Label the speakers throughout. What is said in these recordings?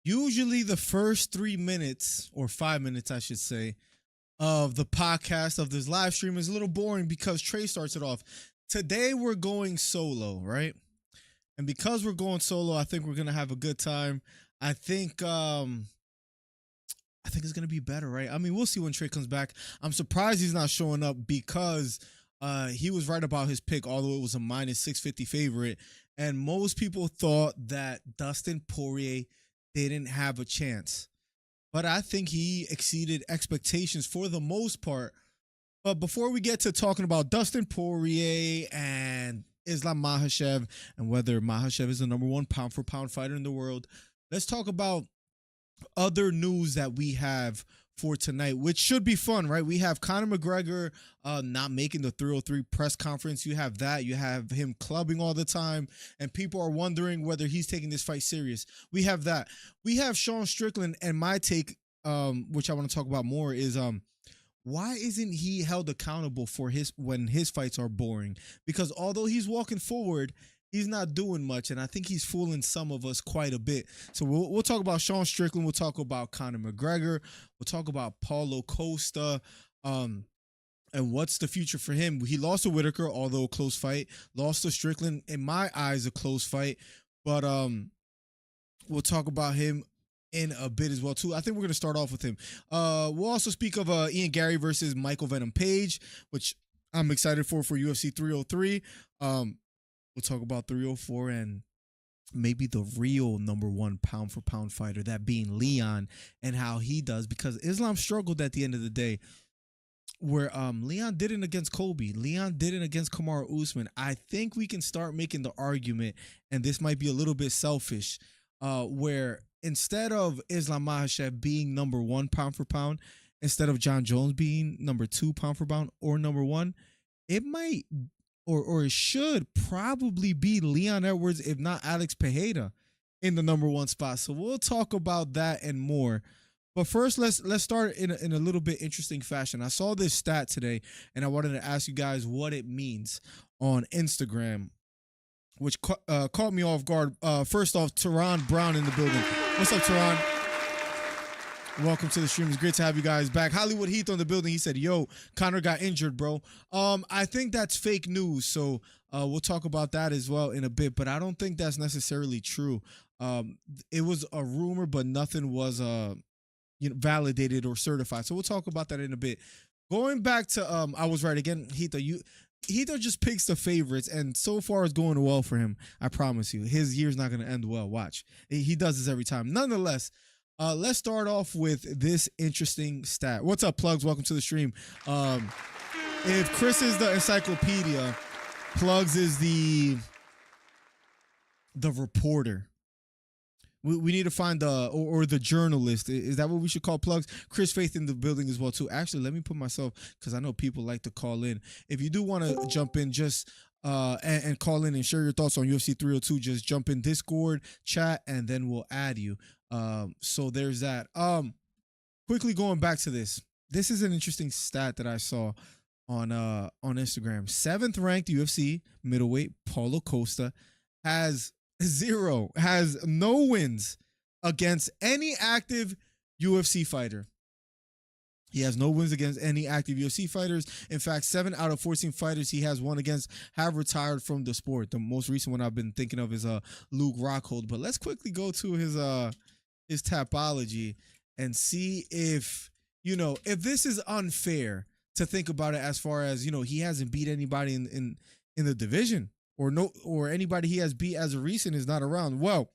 Speaker 1: Usually the first 3 minutes or 5 minutes, I should say, of the podcast of this live stream is a little boring because Trey starts it off. Today we're going solo, right? And because we're going solo, I think we're gonna have a good time. I think I think it's gonna be better, right? I mean, we'll see when Trey comes back. I'm surprised he's not showing up because he was right about his pick, although it was a minus 650 favorite. And most people thought that Dustin Poirier didn't have a chance. But I think he exceeded expectations for the most part. But before we get to talking about Dustin Poirier and Islam Makhachev and whether Makhachev is the number one pound for pound fighter in the world, let's talk about other news that we have for tonight, which should be fun, right? We have Conor McGregor not making the 303 press conference. You have that. You have him clubbing all the time, and people are wondering whether he's taking this fight serious. We have that. We have Sean Strickland, and my take, which I want to talk about more, is why isn't he held accountable for when his fights are boring? Because although he's walking forward, he's not doing much, and I think he's fooling some of us quite a bit. So we'll talk about Sean Strickland. We'll talk about Conor McGregor. We'll talk about Paulo Costa, and what's the future for him. He lost to Whitaker, although a close fight. Lost to Strickland, in my eyes, a close fight. But we'll talk about him in a bit as well too. I think we're going to start off with him. We'll also speak of Ian Gary versus Michael Venom Page, which I'm excited for UFC 303. We'll talk about 304 and maybe the real number one pound for pound fighter, that being Leon, and how he does, because Islam struggled at the end of the day. Where Leon didn't against Colby, Leon didn't against Kamaru Usman. I think we can start making the argument, and this might be a little bit selfish, where instead of Islam Makhachev being number one pound for pound, instead of John Jones being number two pound for pound or number one, it might or it should probably be Leon Edwards, if not Alex Pereira, in the number one spot. So we'll talk about that and more. But first, let's start in a little bit interesting fashion. I saw this stat today, and I wanted to ask you guys what it means on Instagram, which caught me off guard. First off, Tehran Brown in the building. What's up, Tehran? Welcome to the stream. It's great to have you guys back. Hollywood Heath on the building. He said, yo, Conor got injured, bro. I think that's fake news. So we'll talk about that as well in a bit, but I don't think that's necessarily true. It was a rumor, but nothing was validated or certified. So we'll talk about that in a bit. Going back to I was right again, Heath just picks the favorites, and so far it's going well for him. I promise you. His year's not going to end well. Watch. He does this every time. Nonetheless, let's start off with this interesting stat. What's up, Plugs? Welcome to the stream. If Chris is the encyclopedia, Plugs is the reporter. We need to find the journalist. Is that what we should call Plugs? Chris Faith in the building as well too. Actually, let me put myself, because I know people like to call in. If you do want to jump in, just and call in and share your thoughts on UFC 302, just jump in Discord, chat, and then we'll add you. So there's that. Quickly going back to this. This is an interesting stat that I saw on Instagram. 7th ranked UFC middleweight Paulo Costa has no wins against any active UFC fighter. He has no wins against any active UFC fighters. In fact, 7 out of 14 fighters he has won against have retired from the sport. The most recent one I've been thinking of is Luke Rockhold. But let's quickly go to his Tapology and see if this is unfair to think about it, as far as he hasn't beat anybody in the division, or anybody he has beat as of recent is not around. Well,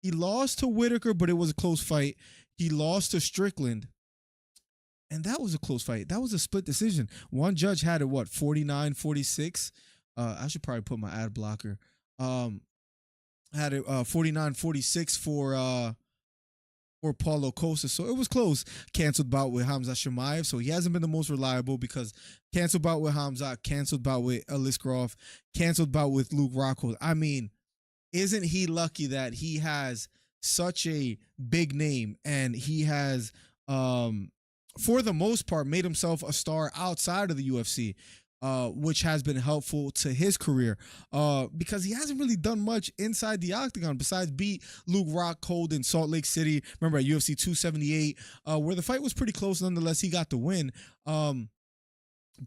Speaker 1: he lost to Whitaker, but it was a close fight. He lost to Strickland, and that was a close fight. That was a split decision. One judge had it 49-46. I should probably put my ad blocker. Had it 49-46 for Paulo Costa. So it was close. Canceled bout with Hamza Chimaev. So he hasn't been the most reliable, because canceled bout with Hamza, canceled bout with Aliskerov, canceled bout with Luke Rockhold. I mean, isn't he lucky that he has such a big name, and he has, for the most part, made himself a star outside of the UFC? which has been helpful to his career, because he hasn't really done much inside the octagon besides beat Luke Rockhold in Salt Lake City. Remember at UFC 278, where the fight was pretty close. Nonetheless, he got the win.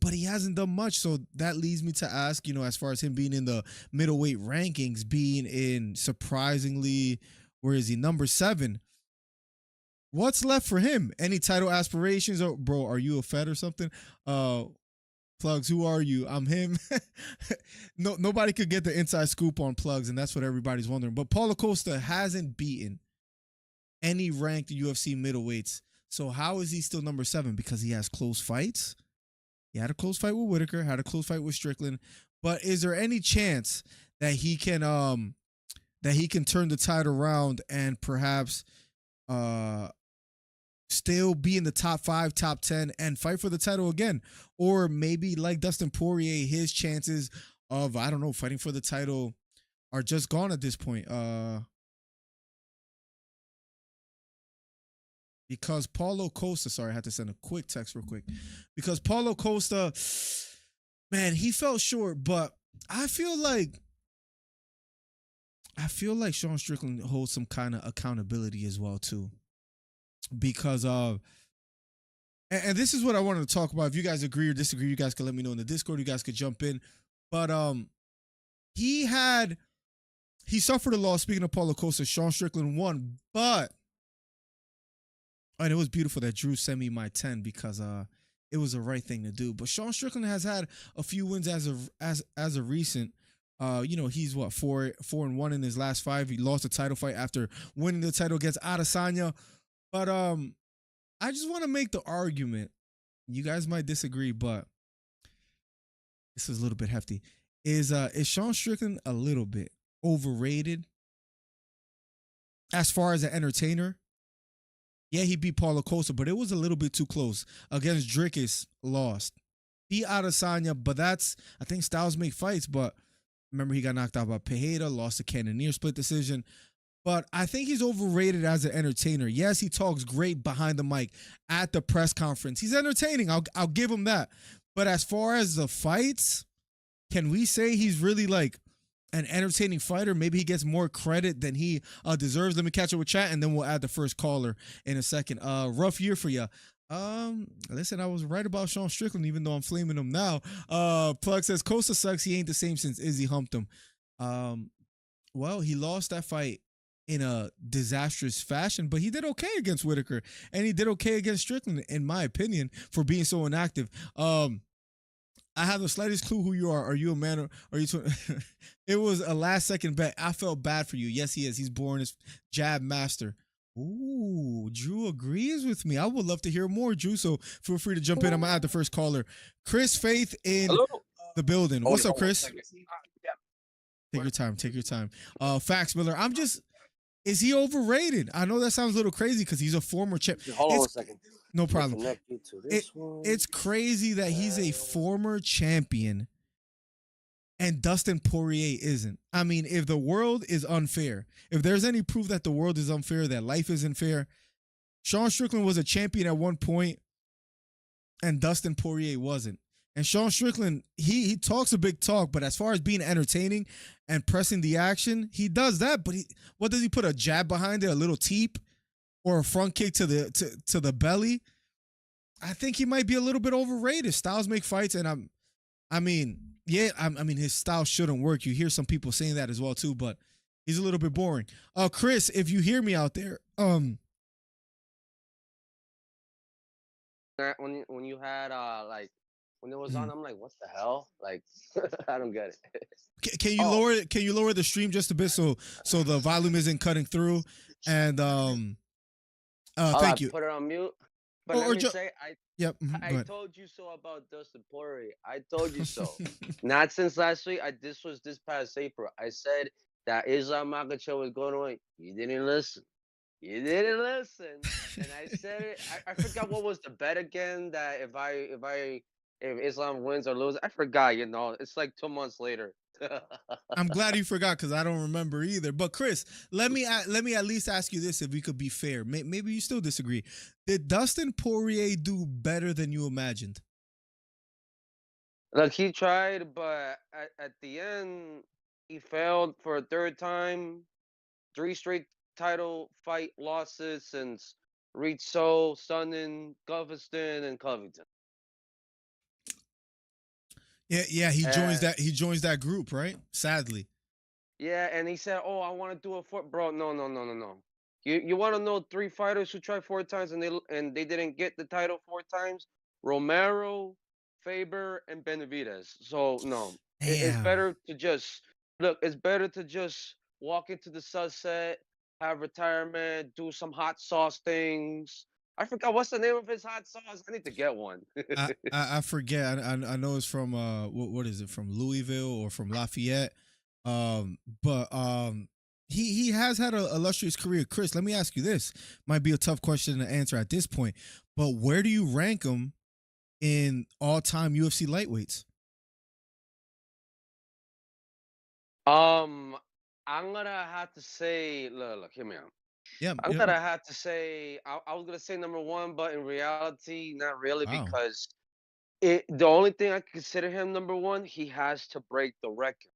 Speaker 1: But he hasn't done much, so that leads me to ask, as far as him being in the middleweight rankings, being in surprisingly, where is he, number 7? What's left for him? Any title aspirations? Or, bro, are you a Fed or something? Plugs, who are you? I'm him. No, nobody could get the inside scoop on Plugs, and that's what everybody's wondering. But Paulo Costa hasn't beaten any ranked UFC middleweights. So how is he still number 7? Because he has close fights. He had a close fight with Whitaker, had a close fight with Strickland. But is there any chance that he can turn the tide around and perhaps still be in the top 5, top 10, and fight for the title again? Or maybe like Dustin Poirier, his chances of, I don't know, fighting for the title are just gone at this point. Because Paulo Costa, sorry, I had to send a quick text real quick. Because Paulo Costa, man, he fell short, but I feel like Sean Strickland holds some kind of accountability as well too. Because and this is what I wanted to talk about. If you guys agree or disagree, you guys can let me know in the Discord. You guys could jump in. But he suffered a loss. Speaking of Paulo Costa, Sean Strickland won, but and it was beautiful that Drew sent me my 10 because it was the right thing to do. But Sean Strickland has had a few wins as of recent. He's 4-1 in his last 5. He lost a title fight after winning the title against Adesanya. But I just want to make the argument. You guys might disagree, but this is a little bit hefty. Is Sean Strickland a little bit overrated as far as an entertainer? Yeah, he beat Paulo Costa, but it was a little bit too close. Against Dricus, lost. Beat Adesanya, but I think styles make fights, but remember he got knocked out by Pereira, lost to Cannonier, split decision. But I think he's overrated as an entertainer. Yes, he talks great behind the mic at the press conference. He's entertaining. I'll give him that. But as far as the fights, can we say he's really like an entertaining fighter? Maybe he gets more credit than he deserves. Let me catch up with chat, and then we'll add the first caller in a second. Rough year for you. Listen, I was right about Sean Strickland, even though I'm flaming him now. Plug says Costa sucks. He ain't the same since Izzy humped him. Well, he lost that fight in a disastrous fashion, but he did okay against Whitaker, and he did okay against Strickland, in my opinion, for being so inactive. I have the slightest clue who you are. Are you a man or are you? It was a last second bet. I felt bad for you. Yes, he is. He's born as jab master. Ooh, Drew agrees with me. I would love to hear more, Drew. So feel free to jump in. I'm gonna add the first caller, Chris Faith in the building. What's up, Chris? Take your time. Take your time. Fax Miller. Is he overrated? I know that sounds a little crazy because he's a former champ.
Speaker 2: Hold on a second.
Speaker 1: No problem. It's crazy that he's a former champion and Dustin Poirier isn't. I mean, if the world is unfair, if there's any proof that the world is unfair, that life isn't fair, Sean Strickland was a champion at one point and Dustin Poirier wasn't. And Sean Strickland, he talks a big talk, but as far as being entertaining and pressing the action, he does that. But what does he put, a jab behind it, a little teep, or a front kick to the belly? I think he might be a little bit overrated. Styles make fights, and I mean, his style shouldn't work. You hear some people saying that as well too, but he's a little bit boring. Chris, if you hear me out there,
Speaker 2: when you had when it was on, I'm like, what the hell? Like, I don't get it.
Speaker 1: Can you lower the stream just a bit so the volume isn't cutting through? And thank you.
Speaker 2: Put it on mute. But let me say, I told you so about Dustin Poirier. I told you so. Not since last week. This was this past April. I said that Islam Makhachev was going away. You didn't listen. You didn't listen. And I said it. I forgot what was the bet again. That if Islam wins or loses, I forgot. It's like 2 months later.
Speaker 1: I'm glad you forgot because I don't remember either. But Chris, let me at least ask you this, if we could be fair. Maybe you still disagree. Did Dustin Poirier do better than you imagined?
Speaker 2: Look, he tried, but at the end, he failed for a third time. 3 straight title fight losses since Rizzo, Sonnen, Gustafsson, and Covington.
Speaker 1: Yeah, he joins that. He joins that group, right? Sadly.
Speaker 2: Yeah, and he said, "Oh, I want to do a foot, bro." No. You want to know 3 fighters who tried 4 times and they didn't get the title 4 times? Romero, Faber, and Benavidez. So no, it's
Speaker 1: Damn.
Speaker 2: better to just look. It's better to just walk into the sunset, have retirement, do some hot sauce things. I forgot what's the name of his hot sauce. I need to get one.
Speaker 1: I forget. I know it's from what is it, from Louisville or from Lafayette? But he has had a illustrious career. Chris, let me ask you this. Might be a tough question to answer at this point, but where do you rank him in all-time UFC lightweights?
Speaker 2: I'm gonna have to say, look, hear me out.
Speaker 1: Yeah,
Speaker 2: I'm
Speaker 1: yeah.
Speaker 2: gonna have to say I was gonna say number 1, but in reality, not really,
Speaker 1: Wow.
Speaker 2: because the only thing I consider him number 1, he has to break the record,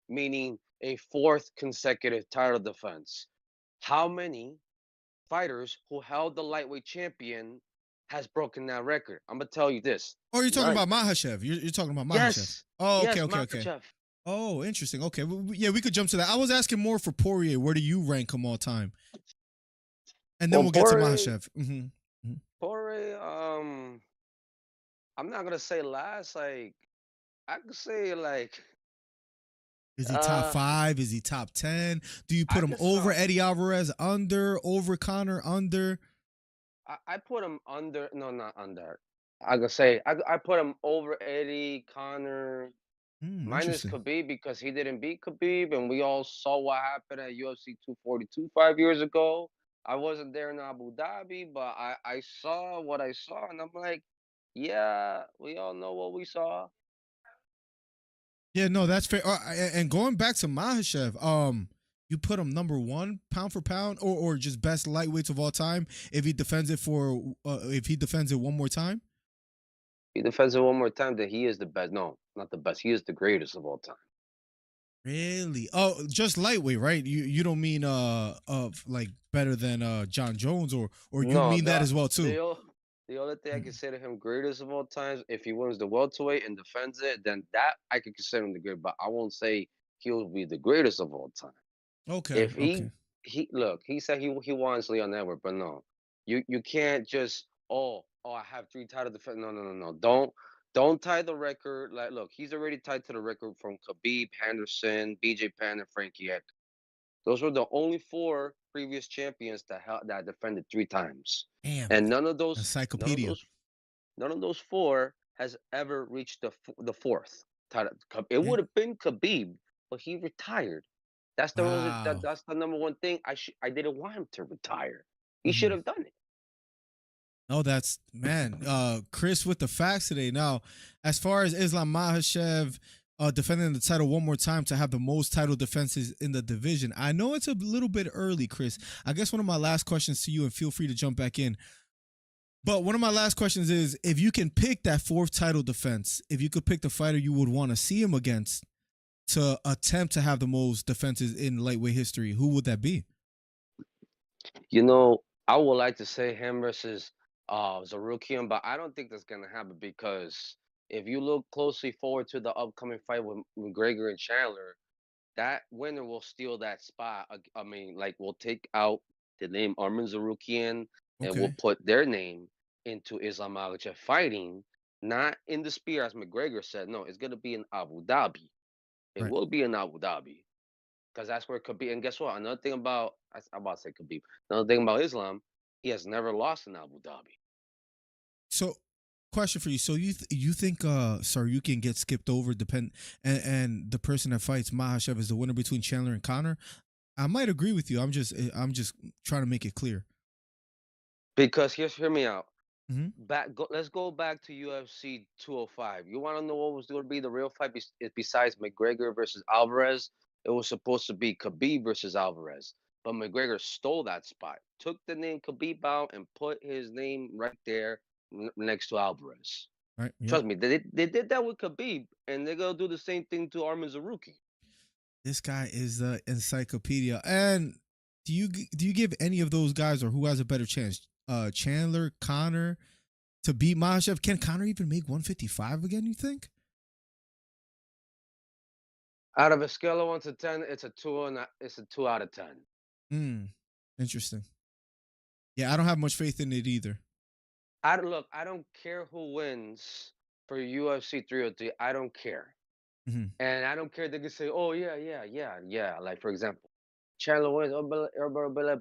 Speaker 2: meaning a 4th consecutive title defense. How many fighters who held the lightweight champion has broken that record? I'm gonna tell you this.
Speaker 1: Oh, you're talking
Speaker 2: None.
Speaker 1: about Makhachev. You're talking about Makhachev.
Speaker 2: Yes,
Speaker 1: Oh,
Speaker 2: yes,
Speaker 1: okay.
Speaker 2: Makhachev.
Speaker 1: Oh, interesting. Okay, yeah, we could jump to that. I was asking more for Poirier. Where do you rank him all time? And then
Speaker 2: Well,
Speaker 1: we'll get to
Speaker 2: Poirier,
Speaker 1: Makhachev. Mm-hmm.
Speaker 2: Poirier, I'm not gonna say last. Like I could say like
Speaker 1: Is he top
Speaker 2: uh
Speaker 1: 5? Is he top 10? Do you
Speaker 2: I
Speaker 1: put him
Speaker 2: could
Speaker 1: over
Speaker 2: stop.
Speaker 1: Eddie Alvarez, under, over Connor, under?
Speaker 2: I put him under. No, not under. I could say I put him over Eddie, Connor, minus
Speaker 1: Interesting.
Speaker 2: Khabib because he didn't beat Khabib, and we all saw what happened at UFC 242 5 years ago. I wasn't there in Abu Dhabi, but I saw what I saw, and I'm like, yeah, we all know what we saw.
Speaker 1: Yeah, no, that's fair. And going back to Makhachev, you put him number 1 pound for pound, or just best lightweights of all time if he defends it one more time.
Speaker 2: He defends it one more time that he is the best. No, not the best. He is the greatest of all time.
Speaker 1: Really? Oh, just lightweight, right? You don't mean of like better than John Jones, or you
Speaker 2: No,
Speaker 1: mean that as well too?
Speaker 2: the only thing I
Speaker 1: Mm.
Speaker 2: consider him greatest of all times, if he wins the welterweight and defends it, then that I could consider him the great. But I won't say he'll be the greatest of all time.
Speaker 1: Okay,
Speaker 2: If
Speaker 1: okay.
Speaker 2: he look, he said he wants Leon Edwards, but no, you can't just I have 3 title defense. No. Don't tie the record. Like look, he's already tied to the record from Khabib, Henderson, BJ Penn, and Frankie Edgar. Those were the only 4 previous champions that defended 3 times,
Speaker 1: Damn,
Speaker 2: and none of
Speaker 1: encyclopedia.
Speaker 2: those, none of those 4 has ever reached the 4th title. It
Speaker 1: Yeah.
Speaker 2: would have been Khabib, but he retired.
Speaker 1: Wow.
Speaker 2: That's the number 1 thing. I didn't want him to retire. He should
Speaker 1: Mhm.
Speaker 2: have done it.
Speaker 1: Oh, that's man. Chris with the facts today. Now, as far as Islam Makhachev defending the title one more time to have the most title defenses in the division, I know it's a little bit early, Chris. I guess one of my last questions to you, and feel free to jump back in. But one of my last questions is, if you can pick that 4th title defense, if you could pick the fighter you would want to see him against to attempt to have the most defenses in lightweight history, who would that be?
Speaker 2: You know, I would like to say him versus Zarukian, but I don't think that's gonna happen because if you look closely forward to the upcoming fight with McGregor and Chandler, that winner will steal that spot. I mean, like we'll take out the name Arman Zarukian and we'll
Speaker 1: Okay.
Speaker 2: put their name into Islam Makhachev fighting, not in the spear as McGregor said. No, it's gonna be in Abu Dhabi. It
Speaker 1: Right.
Speaker 2: will be in Abu Dhabi because that's where Khabib. And guess what? Another thing about I'm about to say Khabib. Another thing about Islam, he has never lost in Abu Dhabi.
Speaker 1: So, question for you. So you think sir, you can get skipped over and the person that fights Makhachev is the winner between Chandler and Connor? I might agree with you. I'm just trying to make it clear.
Speaker 2: Because hear me out.
Speaker 1: Mm-hmm.
Speaker 2: Let's go back to UFC 205. You want to know what was going to be the real fight besides McGregor versus Alvarez? It was supposed to be Khabib versus Alvarez, but McGregor stole that spot, took the name Khabib out, and put his name right there next to Alvarez.
Speaker 1: Right. Yep.
Speaker 2: Trust me, they did that with Khabib, and they're gonna do the same thing to Arman Zaruki.
Speaker 1: This guy is the encyclopedia. And do you give any of those guys, or who has a better chance? Chandler, Connor, to beat Makhachev? Can Connor even make 155 again, you think?
Speaker 2: Out of a scale of 1 to 10, it's a 2 out of
Speaker 1: 10. Interesting. Yeah, I don't have much faith in it either.
Speaker 2: I don't care who wins for UFC 303. I don't care.
Speaker 1: Mm-hmm.
Speaker 2: And I don't care. They can say, oh, yeah. Like, for example, Chandler wins,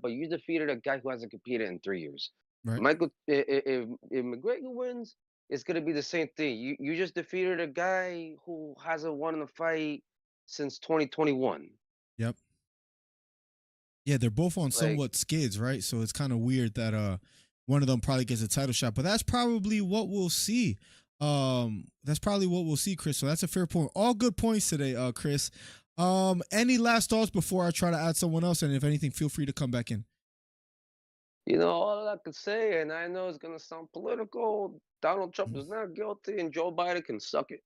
Speaker 2: but you defeated a guy who hasn't competed in 3 years.
Speaker 1: Right.
Speaker 2: If McGregor wins, it's going to be the same thing. You just defeated a guy who hasn't won in a fight since 2021.
Speaker 1: Yep. Yeah, they're both on somewhat skids, right? So it's kind of weird that one of them probably gets a title shot, but that's probably what we'll see. Chris. So that's a fair point. All good points today, Chris. Any last thoughts before I try to add someone else? And if anything, feel free to come back in.
Speaker 2: All I could say, and I know it's gonna sound political, Donald Trump is not guilty, and Joe Biden can suck it.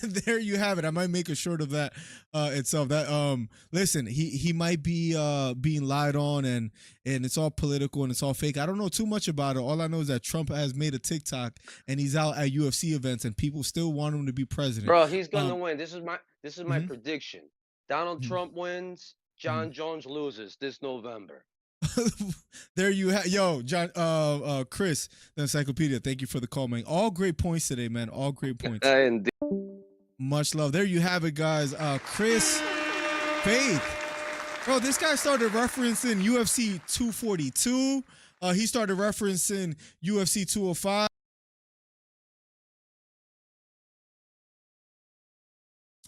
Speaker 1: There you have it. I might make a short of that itself. That listen, he might be being lied on, and it's all political and it's all fake. I don't know too much about it. All I know is that Trump has made a TikTok and he's out at UFC events and people still want him to be president.
Speaker 2: Bro, he's gonna win. This is my prediction. Donald Trump wins, John Jones loses this November.
Speaker 1: There you have, yo, John, Chris, the encyclopedia. Thank you for the call, man. All great points today, man. All great points. Much love. There you have it, guys. Chris Faith, bro. This guy started referencing UFC 242. He started referencing UFC 205.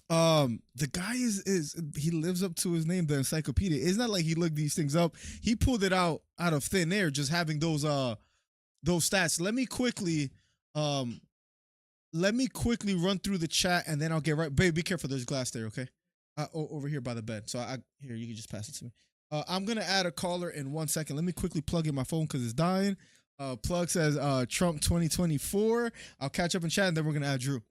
Speaker 1: The guy is he lives up to his name, the encyclopedia. It's not like he looked these things up. He pulled it out of thin air, just having those stats. Let me quickly run through the chat and then I'll get right. Babe, be careful. There's glass there, okay? Over here by the bed. So here, you can just pass it to me. I'm gonna add a caller in 1 second. Let me quickly plug in my phone because it's dying. Plug says Trump 2024. I'll catch up in chat and then we're gonna add Drew.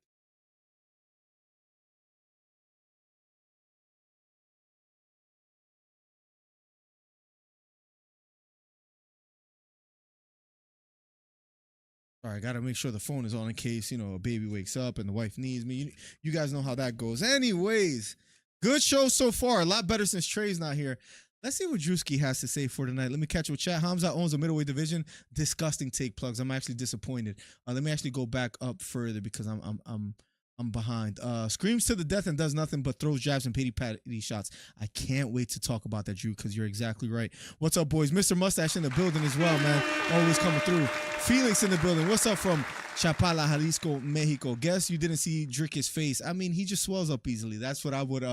Speaker 1: All right, got to make sure the phone is on in case, a baby wakes up and the wife needs me. You guys know how that goes. Anyways, good show so far. A lot better since Trey's not here. Let's see what Drewski has to say for tonight. Let me catch with chat. Hamza owns a middleweight division. Disgusting take, plugs. I'm actually disappointed. Let me actually go back up further because I'm behind. Screams to the death and does nothing but throws jabs and pity shots. I can't wait to talk about that, Drew, because you're exactly right. What's up, boys? Mr. Mustache in the building as well, man. Always coming through. Felix in the building. What's up from Chapala, Jalisco, Mexico? Guess you didn't see Dricke's face. I mean, he just swells up easily. That's what I would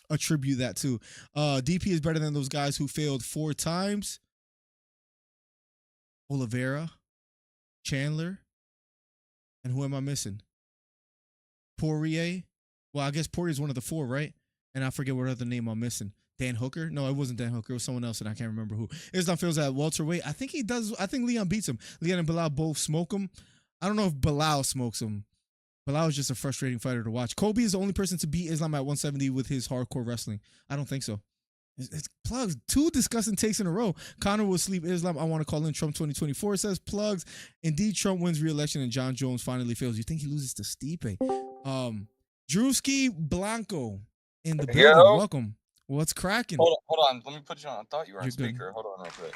Speaker 1: attribute that to. DP is better than those guys who failed 4 times. Oliveira, Chandler, and who am I missing? Poirier. Well, I guess Poirier is one of the 4, right? And I forget what other name I'm missing. Dan Hooker? No, it wasn't Dan Hooker. It was someone else, and I can't remember who. Islam feels at welterweight. I think he does. I think Leon beats him. Leon and Bilal both smoke him. I don't know if Bilal smokes him. Bilal is just a frustrating fighter to watch. Kobe is the only person to beat Islam at 170 with his hardcore wrestling. I don't think so. It's plugs. 2 disgusting takes in a row. Connor will sleep Islam. I want to call in Trump 2024. Says plugs. Indeed, Trump wins re-election and John Jones finally fails. You think he loses to Stipe? Drewski Blanco in the building.
Speaker 3: Yo.
Speaker 1: Welcome. What's cracking?
Speaker 3: Hold on. Let me put you on. I thought you were on speaker. Good. Hold on real quick.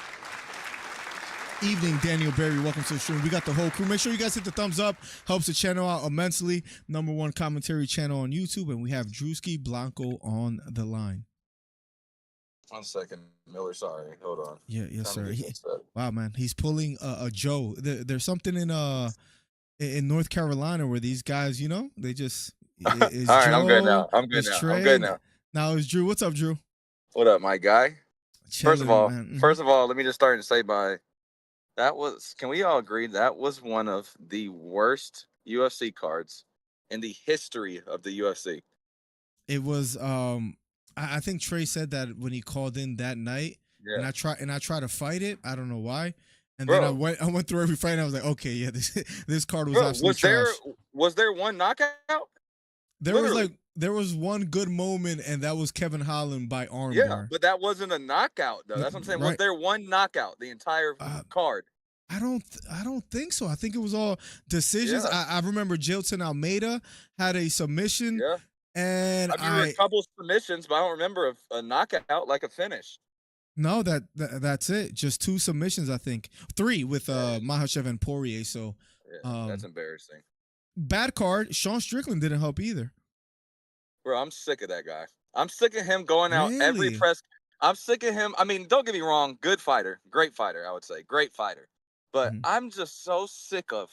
Speaker 1: Evening, Daniel Berry. Welcome to the stream. We got the whole crew. Make sure you guys hit the thumbs up. Helps the channel out immensely. #1 commentary channel on YouTube. And we have Drewski Blanco on the line.
Speaker 3: 1 second, Miller. Sorry. Hold on.
Speaker 1: Yeah, yes, sir. Wow, man. He's pulling a Joe. There's something in North Carolina where these guys, they just...
Speaker 3: All right, Joe, I'm good now. I'm good now.
Speaker 1: Now it's Drew. What's up, Drew?
Speaker 3: What up, my guy?
Speaker 1: Chilling,
Speaker 3: first of all, let me just start and say can we all agree that was one of the worst UFC cards in the history of the UFC?
Speaker 1: It was, I think Trey said that when he called in that night, and I tried to fight it. I don't know why. And then I went through every fight and I was like, okay, yeah, this card was absolutely trash.
Speaker 3: Was there one knockout?
Speaker 1: There was one good moment, and that was Kevin Holland by armbar.
Speaker 3: Yeah, but that wasn't a knockout though. That's what I'm saying. Right. Was there one knockout the entire card?
Speaker 1: I don't think so. I think it was all decisions. Yeah. I remember Jilton Almeida had a submission.
Speaker 3: Yeah.
Speaker 1: And
Speaker 3: I remember a couple submissions, but I don't remember a knockout like a finish.
Speaker 1: No, that's it. Just 2 submissions, I think. 3 with Makhachev and Poirier. So
Speaker 3: that's embarrassing.
Speaker 1: Bad card. Sean Strickland didn't help either.
Speaker 3: Bro, I'm sick of that guy. I'm sick of him going out every press. I'm sick of him. I mean, don't get me wrong. Good fighter. Great fighter, I would say. Great fighter. But I'm just so sick of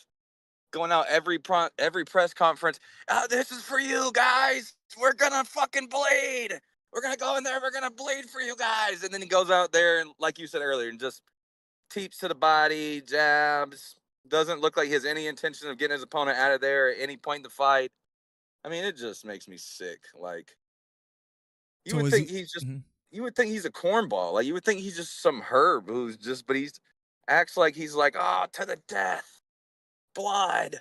Speaker 3: going out every press conference. Oh, this is for you guys. We're going to fucking bleed. We're going to go in there. We're going to bleed for you guys. And then he goes out there and, like you said earlier, and just teeps to the body, jabs. Doesn't look like he has any intention of getting his opponent out of there at any point in the fight. I mean, it just makes me sick. Like, you would think he's just, you would think he's a cornball. Like, you would think he's just some herb who's just, but he's acts like he's like, oh, to the death, blood.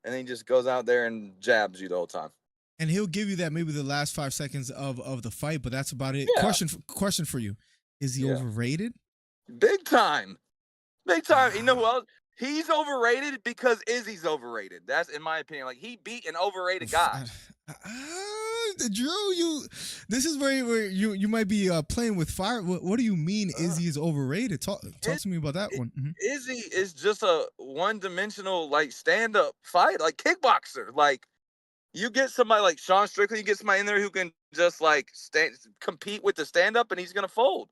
Speaker 3: And then he just goes out there and jabs you the whole time.
Speaker 1: And he'll give you that maybe the last 5 seconds of the fight, but that's about it. Yeah. Question for you. Is he overrated?
Speaker 3: Big time. Big time. You know who else? He's overrated because Izzy's overrated. That's in my opinion. Like, he beat an overrated guy.
Speaker 1: Drew, this is where you might be playing with fire. What do you mean Izzy is overrated? Talk to me about that one.
Speaker 3: Izzy is just a one-dimensional, like, stand-up fight, like kickboxer. Like, you get somebody like Sean Strickland, you get somebody in there who can just like compete with the stand-up, and he's gonna fold.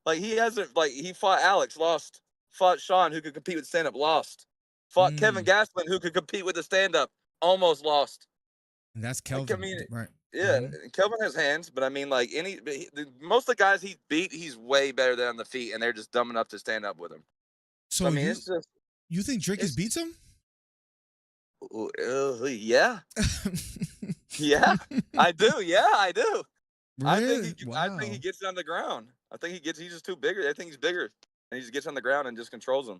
Speaker 3: Like, he hasn't, like, he fought Alex, lost. Fought Sean, who could compete with stand-up, lost. Fought Kevin Gastelum, who could compete with the stand-up, almost lost.
Speaker 1: And that's Kelvin,
Speaker 3: like, I mean,
Speaker 1: right?
Speaker 3: Yeah, Kelvin has hands, but I mean, like, most of the guys he beat, he's way better than on the feet, and they're just dumb enough to stand up with him.
Speaker 1: So I mean, it's just. You think Dricus beats him?
Speaker 3: Yeah. Yeah, I do. Yeah, I do.
Speaker 1: Really?
Speaker 3: I think he gets it on the ground. He's just too bigger. I think he's bigger. And he just gets on the ground and just controls him.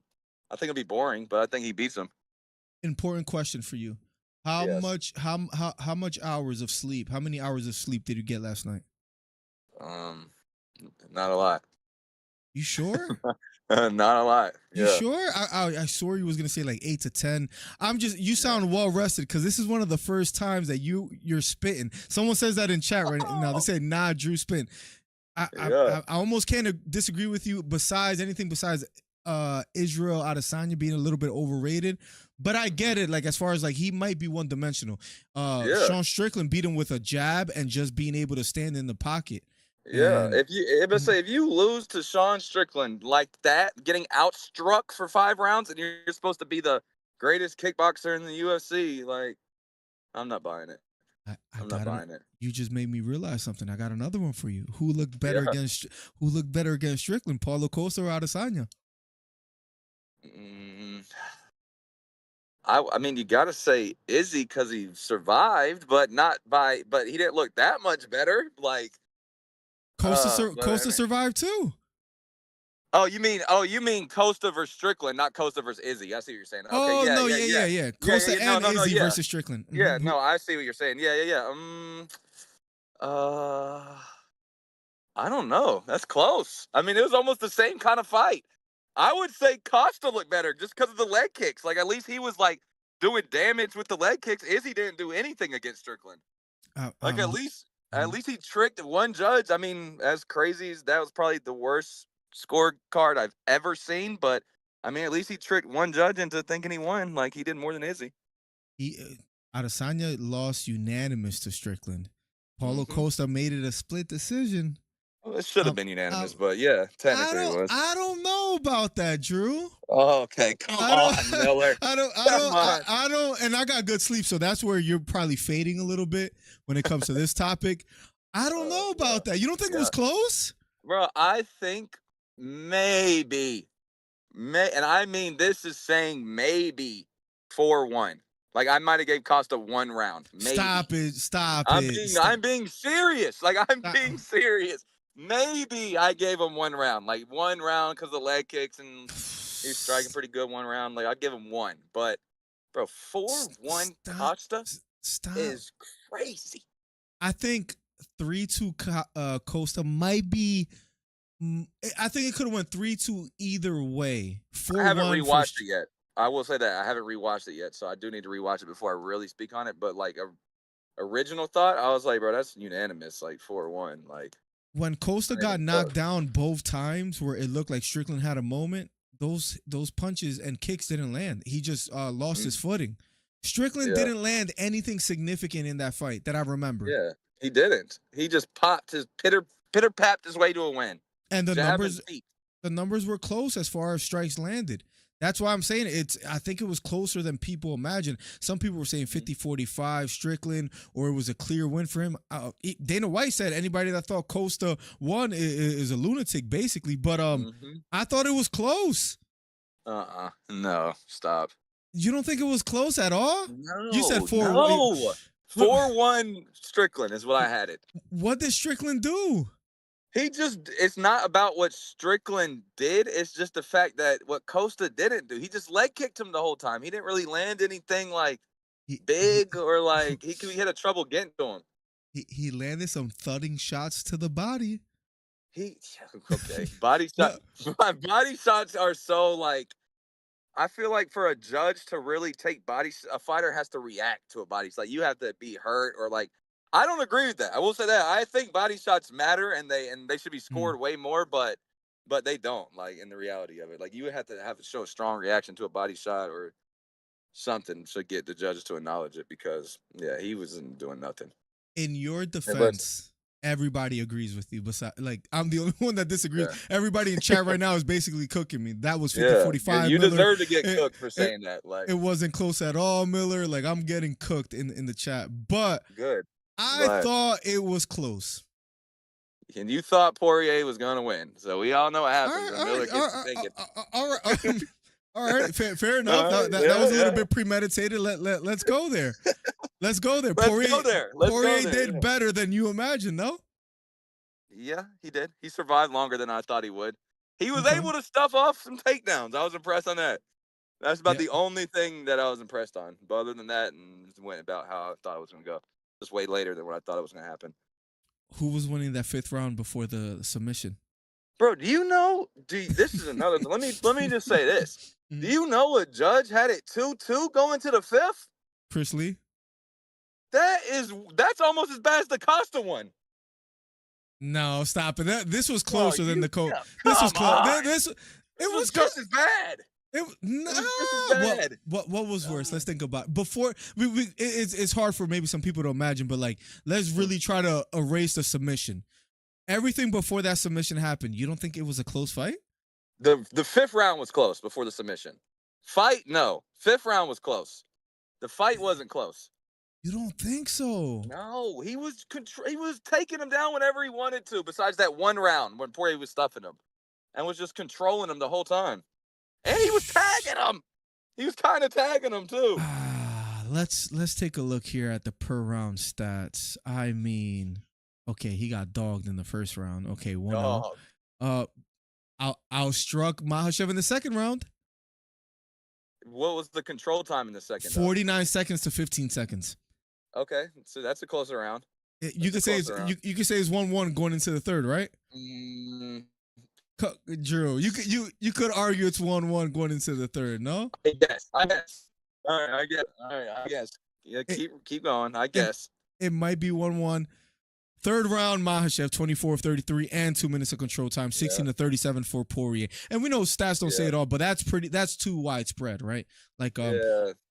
Speaker 3: I think it'll be boring, but I think he beats him.
Speaker 1: Important question for you. How much hours of sleep? How many hours of sleep did you get last night?
Speaker 3: Not a lot.
Speaker 1: You sure?
Speaker 3: Not a lot.
Speaker 1: You sure? I swore you was gonna say like 8 to 10. You sound well rested, because this is one of the first times that you're spitting. Someone says that in chat right now. They say, nah, Drew spitting. I almost can't disagree with you besides Israel Adesanya being a little bit overrated, but I get it. Like, as far as like, he might be one dimensional. Sean Strickland beat him with a jab and just being able to stand in the pocket.
Speaker 3: Yeah. If you lose to Sean Strickland like that, getting outstruck for 5 rounds, and you're supposed to be the greatest kickboxer in the UFC, like, I'm not buying it. I'm not buying it.
Speaker 1: You just made me realize something. I got another one for you. Who looked better against Strickland, Paulo Costa or Adesanya?
Speaker 3: I mean, you got to say Izzy because he survived, but he didn't look that much better. Like,
Speaker 1: Costa survived too.
Speaker 3: Oh, you mean Costa versus Strickland, not Costa versus Izzy. I see what you're saying. Okay,
Speaker 1: yeah. Costa and Izzy versus Strickland.
Speaker 3: Yeah, no, I see what you're saying. Yeah. I don't know. That's close. I mean, it was almost the same kind of fight. I would say Costa looked better just because of the leg kicks. Like, at least he was like doing damage with the leg kicks. Izzy didn't do anything against Strickland. At least he tricked one judge. I mean, as crazy as that was, probably the worst scorecard I've ever seen, but I mean, at least he tricked one judge into thinking he won. Like, he did more than Izzy.
Speaker 1: Adesanya lost unanimous to Strickland. Paulo Costa made it a split decision.
Speaker 3: Well, it should have been unanimous, but yeah, technically it was.
Speaker 1: I don't know about that, Drew.
Speaker 3: Oh, okay, come on, Miller.
Speaker 1: I don't, and I got good sleep, so that's where you're probably fading a little bit when it comes to this topic. I don't know about that. You don't think it was close?
Speaker 3: Bro, I think maybe, and I mean, this is saying maybe 4-1. Like, I might have gave Costa 1 round. Maybe.
Speaker 1: Stop it.
Speaker 3: I'm being serious. Like, being serious. Maybe I gave him 1 round. Like, 1 round because of leg kicks and He's striking pretty good one round. Like, I'd give him 1. But, bro, 4-1 Costa is crazy.
Speaker 1: I think 3-2 Costa might be. I think it could have went 3-2 either way. 4-1
Speaker 3: I haven't rewatched it yet. I will say that I haven't rewatched it yet, so I do need to rewatch it before I really speak on it. But like original thought, I was like, bro, that's unanimous, like 4-1. Like
Speaker 1: when Costa got knocked down both times, where it looked like Strickland had a moment, those punches and kicks didn't land. He just lost his footing. Strickland didn't land anything significant in that fight that I remember.
Speaker 3: Yeah, he didn't. He just popped his pitter-papped his way to a win.
Speaker 1: And the numbers were close as far as strikes landed. That's why I'm saying I think it was closer than people imagine. Some people were saying 50-45 Strickland, or it was a clear win for him. Dana White said anybody that thought Costa won is a lunatic, basically. But I thought it was close.
Speaker 3: No, stop.
Speaker 1: You don't think it was close at all?
Speaker 3: No.
Speaker 1: You said 4-1.
Speaker 3: No. 4-1 Strickland is what I had it.
Speaker 1: What did Strickland do?
Speaker 3: It's not about what Strickland did. It's just the fact that what Costa didn't do. He just leg kicked him the whole time. He didn't really land anything like big or like he had a trouble getting to him.
Speaker 1: He landed some thudding shots to the body.
Speaker 3: Body shots are so like, I feel like for a judge to really take a fighter has to react to a body. It's like you have to be hurt or like, I don't agree with that. I will say that. I think body shots matter and they should be scored way more, but they don't, like, in the reality of it. Like, you have to show a strong reaction to a body shot or something to get the judges to acknowledge it because, he wasn't doing nothing.
Speaker 1: In your defense, everybody agrees with you. Besides, like, I'm the only one that disagrees. Yeah. Everybody in chat right now is basically cooking me. That was 50-45.
Speaker 3: You deserve to get cooked for saying that. Like,
Speaker 1: it wasn't close at all, Miller. Like, I'm getting cooked in the chat. But
Speaker 3: good.
Speaker 1: I thought it was close.
Speaker 3: And you thought Poirier was going to win. So we all know what happens.
Speaker 1: All right. Fair enough. That was a little bit premeditated. Let's go there. Let's go there. Poirier did better than you imagined, no?
Speaker 3: Yeah, he did. He survived longer than I thought he would. He was able to stuff off some takedowns. I was impressed on that. That's about the only thing that I was impressed on. But other than that, and it went about how I thought it was going to go. Just way later than what I thought it was going to happen.
Speaker 1: Who was winning that 5th round before the submission?
Speaker 3: Bro, do you know? This is another. let me just say this. Do you know a judge had it 2-2 going to the 5th?
Speaker 1: Chris Lee.
Speaker 3: That's almost as bad as the Costa one.
Speaker 1: No, stop it. This was closer than the Costa. This was close. It was just
Speaker 3: as bad.
Speaker 1: What was worse? Let's think about it. Before it's hard for maybe some people to imagine, but like, let's really try to erase the submission. Everything before that submission happened. You don't think it was a close fight?
Speaker 3: The 5th round was close before the submission. Fight, no. 5th round was close. The fight wasn't close.
Speaker 1: You don't think so?
Speaker 3: No, he was taking him down whenever he wanted to. Besides that one round when Poirier was stuffing him, and was just controlling him the whole time. And he was tagging him. He was kind of tagging him too.
Speaker 1: Let's take a look here at the per round stats. I mean, okay, he got dogged in the 1st round. Okay, 1-0. Outstruck Makhachev in the 2nd round.
Speaker 3: What was the control time in the 2nd?
Speaker 1: 49 seconds to 15 seconds.
Speaker 3: Okay, so that's a closer round.
Speaker 1: You could say it's 1-1 going into the 3rd, right? Drew, you could argue it's 1-1 going into the 3rd, no?
Speaker 3: Yes, I guess. All right, I guess. Yeah, keep going. I guess
Speaker 1: it might be 1-1. 3rd round, Makhachev 24-33 and 2 minutes of control time, 16-37 for Poirier. And we know stats don't say it all, but that's too widespread, right? Like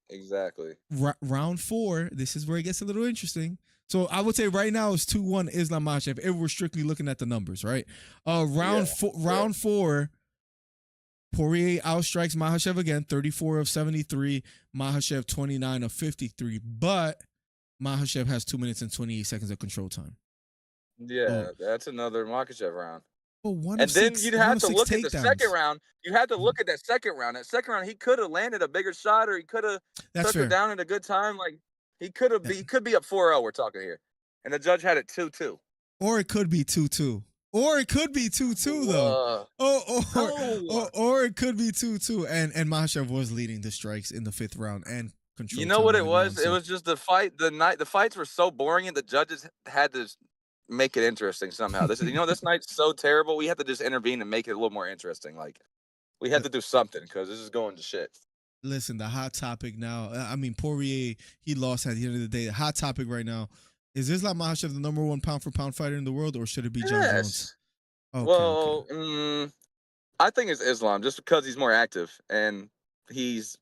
Speaker 3: exactly.
Speaker 1: Round 4, this is where it gets a little interesting. So I would say right now it's 2-1 Islam Makhachev if we're strictly looking at the numbers, right? Round 4, Poirier outstrikes Makhachev again, 34 of 73, Makhachev 29 of 53, but Makhachev has 2 minutes and 28 seconds of control time.
Speaker 3: Yeah, that's another Makhachev round.
Speaker 1: Well,
Speaker 3: and then you'd have to look at the 2nd round. You had to look at that 2nd round. That 2nd round, he could have landed a bigger shot, or he could have took her down at a good time. Like he could have. He could be up 4-0. We're talking here, and the judge had it 2-2.
Speaker 1: Or it could be 2-2. Or it could be 2-2 though. Or it could be 2-2. And Makhachev was leading the strikes in the 5th round and control.
Speaker 3: You know what it was? It was just the fight. The fights were so boring, and the judges had to make it interesting somehow. This night's so terrible. We had to just intervene and make it a little more interesting. Like we had to do something because this is going to shit.
Speaker 1: Listen, the hot topic now. I mean, Poirier, he lost at the end of the day. The hot topic right now is Islam Makhachev the number 1 pound for pound fighter in the world, or should it be Jon Jones?
Speaker 3: Okay, well, I think it's Islam just because he's more active and he's.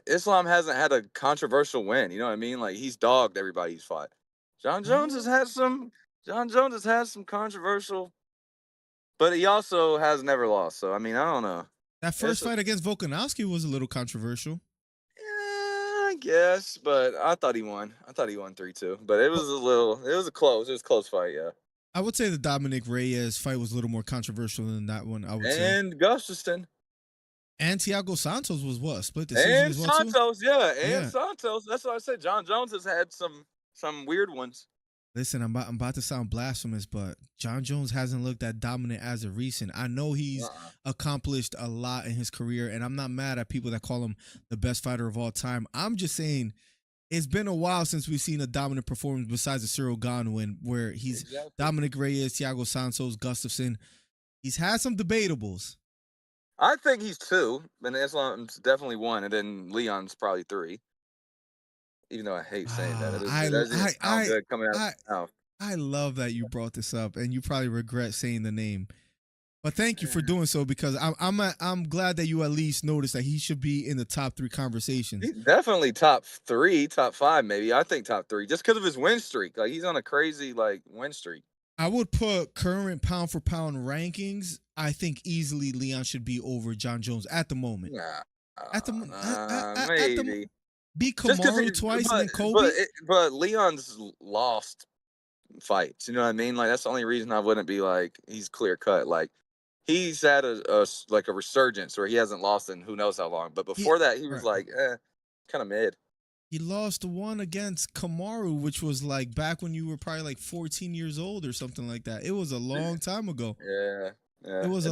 Speaker 3: Islam hasn't had a controversial win. You know what I mean? Like he's dogged everybody he's fought. Jon Jones has had some. Jon Jones has had some controversial, but he also has never lost. So I mean, I don't know.
Speaker 1: That first fight against Volkanovski was a little controversial.
Speaker 3: Yeah, I guess, but I thought he won. I thought he won 3-2, but it was a close fight. Yeah.
Speaker 1: I would say the Dominic Reyes fight was a little more controversial than that one. I would say.
Speaker 3: And Gustafsson.
Speaker 1: And Thiago Santos was what? Split decision
Speaker 3: as well Santos, too? Yeah. Santos. That's what I said. Jon Jones has had some weird ones.
Speaker 1: Listen, I'm about to sound blasphemous, but Jon Jones hasn't looked that dominant as of recent. I know he's accomplished a lot in his career, and I'm not mad at people that call him the best fighter of all time. I'm just saying it's been a while since we've seen a dominant performance besides the Cyril Gane win, where he's Dominic Reyes, Thiago Santos, Gustafsson. He's had some debatables.
Speaker 3: I think he's 2, and Islam's definitely 1, and then Leon's probably 3. Even though I hate saying that, good coming out.
Speaker 1: I love that you brought this up, and you probably regret saying the name. But thank you for doing so, because I'm glad that you at least noticed that he should be in the top 3 conversations.
Speaker 3: He's definitely top 3, top 5, maybe. I think top 3, just because of his win streak. Like he's on a crazy win streak.
Speaker 1: I would put current pound for pound rankings. I think easily Leon should be over Jon Jones at the moment.
Speaker 3: Maybe.
Speaker 1: Beat Kamaru twice and then Kobe.
Speaker 3: But Leon's lost fights. You know what I mean? Like that's the only reason I wouldn't be like he's clear cut. Like he's had a resurgence where he hasn't lost in who knows how long. But before that, he was kind of mid.
Speaker 1: He lost one against Kamaru, which was like back when you were probably like 14 years old or something like that. It was a long time ago.
Speaker 3: Yeah.
Speaker 1: It was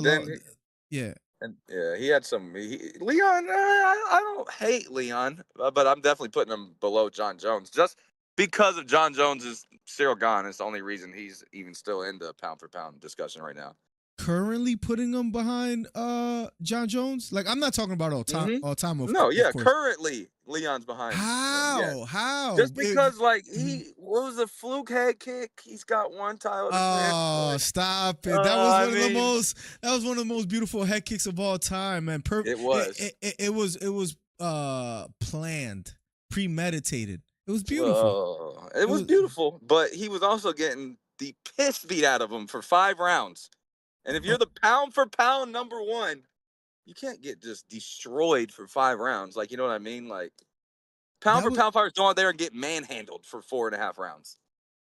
Speaker 1: yeah.
Speaker 3: And he had some. Leon, I don't hate Leon, but I'm definitely putting him below Jon Jones just because of Jon Jones's Cyril Gane. It's the only reason he's even still in the pound for pound discussion right now.
Speaker 1: Currently putting him behind Jon Jones? Like I'm not talking about all time.
Speaker 3: Mm-hmm.
Speaker 1: All time of
Speaker 3: currently Leon's behind.
Speaker 1: How?
Speaker 3: Just because he was a fluke head kick. He's got one title.
Speaker 1: Stop it! That was one of the most beautiful head kicks of all time, man.
Speaker 3: It was.
Speaker 1: It was planned, premeditated. It was beautiful.
Speaker 3: It was beautiful, but he was also getting the piss beat out of him for 5 rounds. And if you're the pound for pound number 1, you can't get just destroyed for 5 rounds. Like, you know what I mean? Like, pound for pound fighters go out there and get manhandled for 4.5 rounds.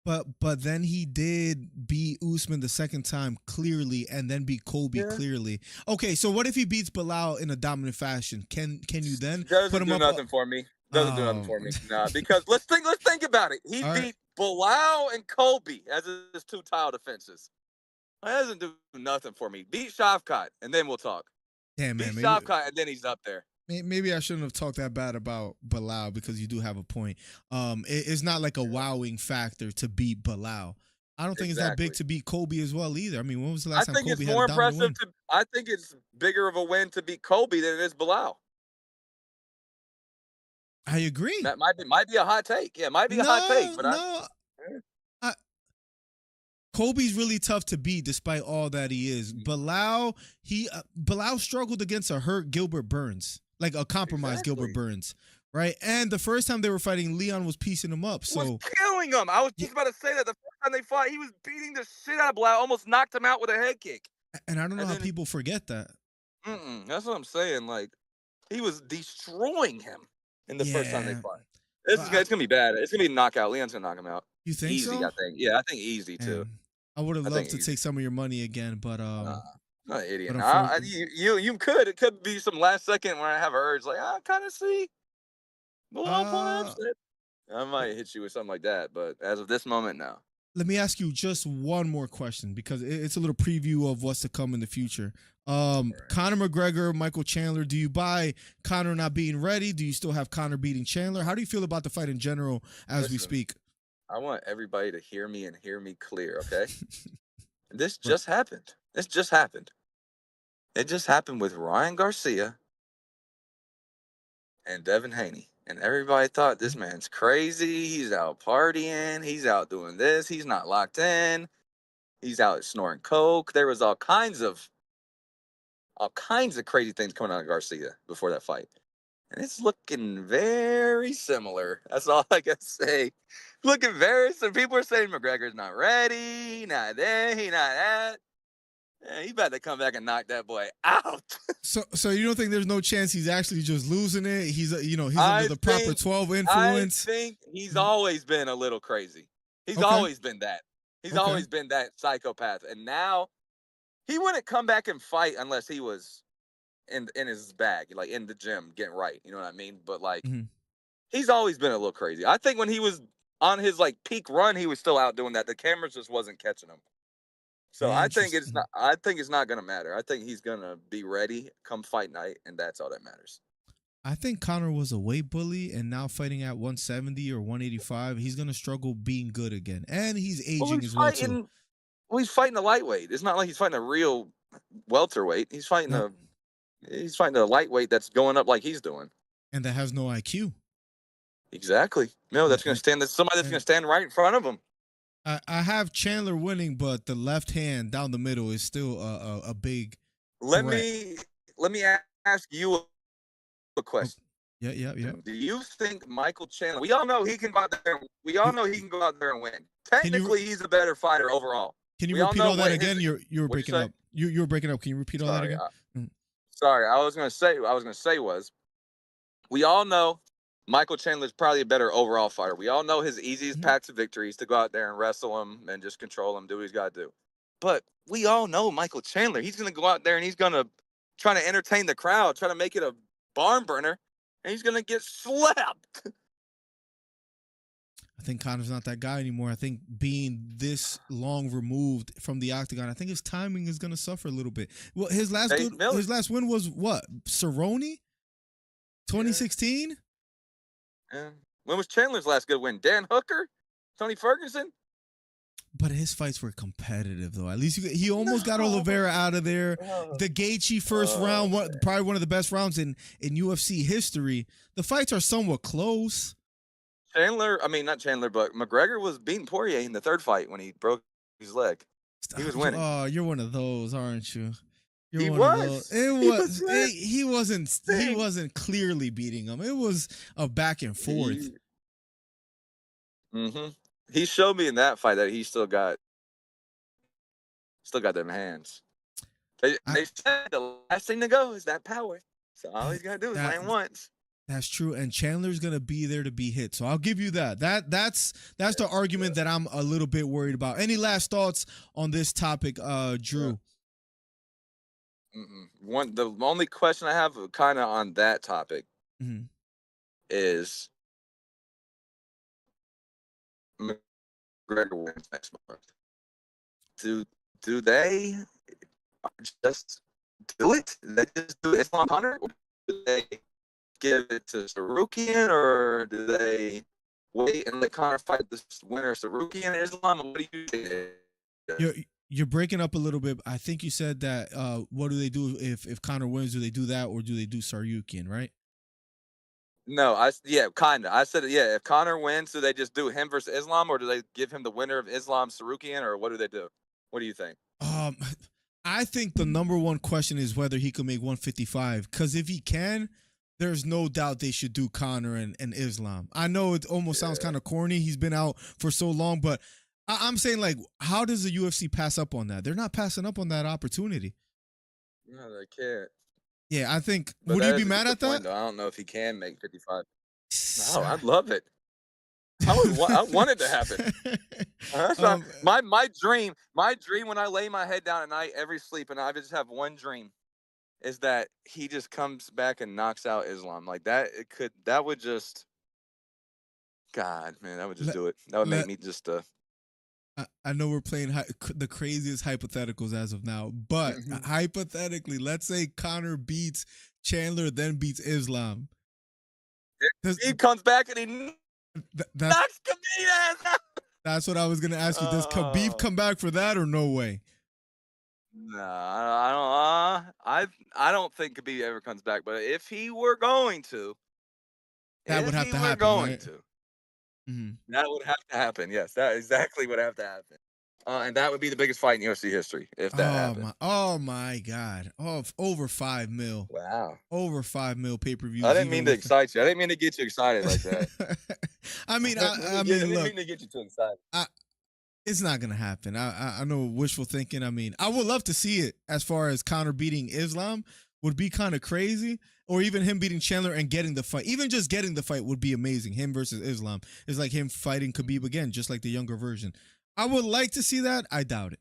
Speaker 1: But then he did beat Usman the second time clearly, and then beat Kobe clearly. Okay, so what if he beats Bilal in a dominant fashion? Can you then put him up?
Speaker 3: Nothing for me. Doesn't do nothing for me. Nah, because let's think about it. He beat Bilal and Kobe as his 2 title defenses. That doesn't do nothing for me. Beat Shavkat, and then we'll talk.
Speaker 1: Damn, man.
Speaker 3: Beat Shavkat, and then he's up there.
Speaker 1: Maybe I shouldn't have talked that bad about Bilal because you do have a point. It's not like a wowing factor to beat Bilal. I don't think it's that big to beat Kobe as well either. I mean, when was the last time Kobe had a dominant win?
Speaker 3: I think it's bigger of a win to beat Kobe than it is Bilal.
Speaker 1: I agree.
Speaker 3: That might be a hot take. Yeah, it might be a hot take. But
Speaker 1: Kobe's really tough to beat despite all that he is. Bilal struggled against a hurt Gilbert Burns, like a compromised Gilbert Burns, right? And the first time they were fighting, Leon was piecing him up. So
Speaker 3: was killing him. I was just about to say that the first time they fought, he was beating the shit out of Bilal, almost knocked him out with a head kick.
Speaker 1: And I don't know how people forget that.
Speaker 3: That's what I'm saying. Like he was destroying him in the first time they fought. It's gonna be bad. It's gonna be a knockout. Leon's gonna knock him out.
Speaker 1: You think
Speaker 3: easy,
Speaker 1: so?
Speaker 3: I think. Yeah, I think easy too.
Speaker 1: I would have loved to take some of your money again, but
Speaker 3: not an idiot. You could. It could be some last second where I have an urge, like I kind of see. I might hit you with something like that, but as of this moment, no.
Speaker 1: let me ask you just one more question because it's a little preview of what's to come in the future. Conor McGregor, Michael Chandler. Do you buy Conor not being ready? Do you still have Conor beating Chandler? How do you feel about the fight in general as we speak?
Speaker 3: I want everybody to hear me and hear me clear, okay? This just happened. This just happened. It just happened with Ryan Garcia and Devin Haney. And everybody thought this man's crazy. He's out partying. He's out doing this. He's not locked in. He's out snoring coke. There was all kinds of crazy things coming out of Garcia before that fight. And it's looking very similar. That's all I can say. Looking very similar. People are saying McGregor's not ready. He not there. He not that. Yeah, he better come back and knock that boy out.
Speaker 1: So you don't think there's no chance he's actually just losing it? He's under the proper 12 influence.
Speaker 3: I think he's always been a little crazy. He's always been that. He's always been that psychopath. And now he wouldn't come back and fight unless he was in his bag, like in the gym, getting right. You know what I mean? But like, he's always been a little crazy. I think when he was on his like peak run, he was still out doing that. The cameras just wasn't catching him. So I think it's not. I think it's not gonna matter. I think he's gonna be ready come fight night, and that's all that matters.
Speaker 1: I think Conor was a weight bully, and now fighting at 170 or 185, he's gonna struggle being good again, and he's aging as well too.
Speaker 3: Well, he's fighting a lightweight. It's not like he's fighting a real welterweight. He's fighting a lightweight that's going up like he's doing,
Speaker 1: and that has no IQ.
Speaker 3: Exactly. No, that's gonna stand. That's somebody that's gonna stand right in front of him.
Speaker 1: I have Chandler winning, but the left hand down the middle is still a big.
Speaker 3: Let me ask you a question.
Speaker 1: Yeah.
Speaker 3: Do you think Michael Chandler? We all know he can go out there. We all know he can go out there and win. Technically, he's a better fighter overall.
Speaker 1: Can you repeat all that again? You were breaking up. You were breaking up. Can you repeat all that again?
Speaker 3: Sorry, I was gonna say was we all know Michael Chandler's probably a better overall fighter. We all know his easiest path to victory is to go out there and wrestle him and just control him, do what he's got to do. But we all know Michael Chandler. He's going to go out there and he's going to try to entertain the crowd, try to make it a barn burner, and he's going to get slapped.
Speaker 1: I think Conor's not that guy anymore. I think being this long removed from the octagon, I think his timing is going to suffer a little bit. Well, his last win was what? Cerrone? 2016?
Speaker 3: Yeah. When was Chandler's last good win? Dan Hooker? Tony Ferguson?
Speaker 1: But his fights were competitive, though. At least he almost got Oliveira out of there. The Gaethje first round, probably one of the best rounds in UFC history. The fights are somewhat close.
Speaker 3: Not Chandler, but McGregor was beating Poirier in the third fight when he broke his leg. He was winning.
Speaker 1: Oh, you're one of those, aren't you?
Speaker 3: He was.
Speaker 1: He wasn't clearly beating him. It was a back and forth.
Speaker 3: He showed me in that fight that he still got them hands. They said the last thing to go is that power. So all he's gotta do is land once.
Speaker 1: That's true, and Chandler's gonna be there to be hit. So I'll give you that. That's the argument that I'm a little bit worried about. Any last thoughts on this topic, Drew?
Speaker 3: The only question I have kind of on that topic is McGregor wins next month. Do they just do it? Do they just do Islam Hunter? Or do they give it to Sarukian, or do they wait and let Conor fight this winner, Sarukian and Islam? What do you think?
Speaker 1: You're breaking up a little bit. I think you said that. What do they do if Conor wins? Do they do that, or do they do Sarukian? Right?
Speaker 3: No, kind of. I said, if Conor wins, do they just do him versus Islam, or do they give him the winner of Islam, Sarukian, or what do they do? What do you think?
Speaker 1: I think the number one question is whether he could make 155. Because if he can, there's no doubt they should do Conor and Islam. I know it almost sounds kind of corny. He's been out for so long, but I'm saying, like, how does the UFC pass up on that? They're not passing up on that opportunity.
Speaker 3: No, they can't.
Speaker 1: Yeah, I think. Would you be mad at that?
Speaker 3: I don't know if he can make 55. No, I'd love it. I want it to happen. My dream when I lay my head down at night, every sleep, and I just have one dream, is that he just comes back and knocks out Islam. Like that, that would just, God, man, that would just do it. That would make me just
Speaker 1: I know we're playing the craziest hypotheticals as of now, but hypothetically, let's say Conor beats Chandler, then beats Islam.
Speaker 3: He comes back and he knocks Khabib out.
Speaker 1: That's what I was gonna ask you. Does Khabib come back for that or no way?
Speaker 3: No, I don't think Khabib ever comes back. But if he were going to,
Speaker 1: that would have to happen. Right?
Speaker 3: That would have to happen. Yes, that exactly would have to happen. And that would be the biggest fight in UFC history if that happened.
Speaker 1: Oh my God! Oh, over $5 million.
Speaker 3: Wow,
Speaker 1: over $5 million pay-per-views.
Speaker 3: I didn't mean to excite you. I didn't mean to get you excited like that.
Speaker 1: I mean,
Speaker 3: I didn't mean to get you too excited.
Speaker 1: It's not gonna happen. I know wishful thinking. I mean, I would love to see it. As far as Conor beating Islam would be kind of crazy, or even him beating Chandler and getting the fight. Even just getting the fight would be amazing. Him versus Islam is like him fighting Khabib again, just like the younger version. I would like to see that. I doubt it.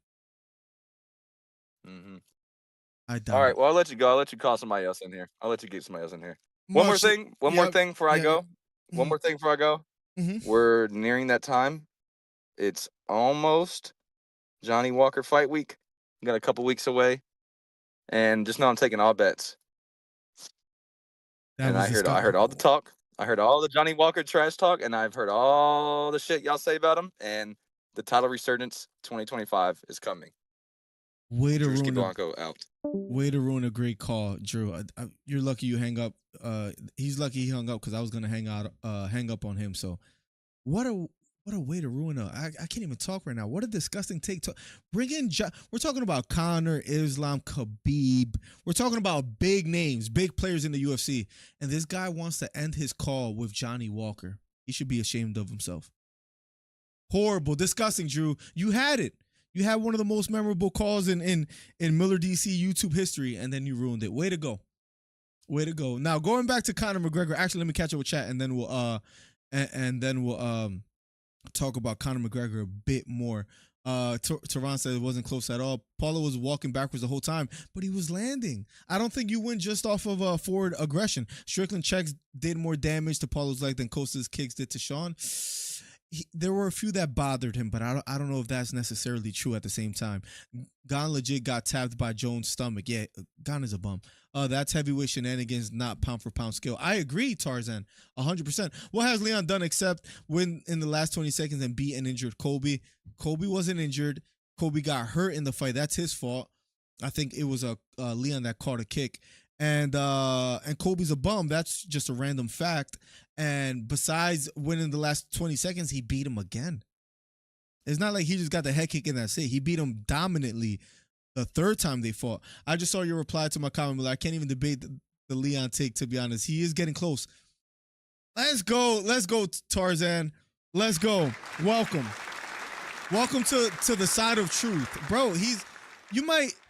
Speaker 1: I doubt.
Speaker 3: All right.
Speaker 1: It.
Speaker 3: Well, I'll let you go. I'll let you call somebody else in here. I'll let you get somebody else in here. One more thing before I go. One more thing before I go. We're nearing that time. It's almost Johnny Walker fight week. We got a couple weeks away, and just know I'm taking all bets. And I heard all the talk. I heard all the Johnny Walker trash talk, and I've heard all the shit y'all say about him. And the title resurgence 2025 is coming.
Speaker 1: Way to
Speaker 3: ruin Blanco out.
Speaker 1: Way to ruin a great call, Drew. You're lucky you hang up. He's lucky he hung up because I was gonna hang up on him. So, what a way to ruin I can't even talk right now. What a disgusting take. Bring in. We're talking about Conor, Islam, Khabib. We're talking about big names, big players in the UFC, and this guy wants to end his call with Johnny Walker. He should be ashamed of himself. Horrible, disgusting, Drew. You had it. You had one of the most memorable calls in Miller DC YouTube history, and then you ruined it. Way to go. Way to go. Now, going back to Conor McGregor, actually, let me catch up with chat, and then we'll talk about Conor McGregor a bit more. Tehran said it wasn't close at all. Paulo was walking backwards the whole time, but he was landing. I don't think you win just off of forward aggression. Strickland checks did more damage to Paulo's leg than Costa's kicks did to Sean. There were a few that bothered him, but I don't know if that's necessarily true at the same time. Gon legit got tapped by Jones' stomach. Yeah, Gon is a bum. That's heavyweight shenanigans, not pound for pound skill. I agree, Tarzan, 100%. What has Leon done except win in the last 20 seconds and beat an injured Colby? Colby wasn't injured. Colby got hurt in the fight. That's his fault. I think it was Leon that caught a kick. And Colby's a bum. That's just a random fact. And besides winning the last 20 seconds, he beat him again. It's not like he just got the head kick and that's it. He beat him dominantly the third time they fought. I just saw your reply to my comment, but I can't even debate the Leon take, to be honest. He is getting close. Let's go, Tarzan. Let's go. Welcome to the side of truth. Bro,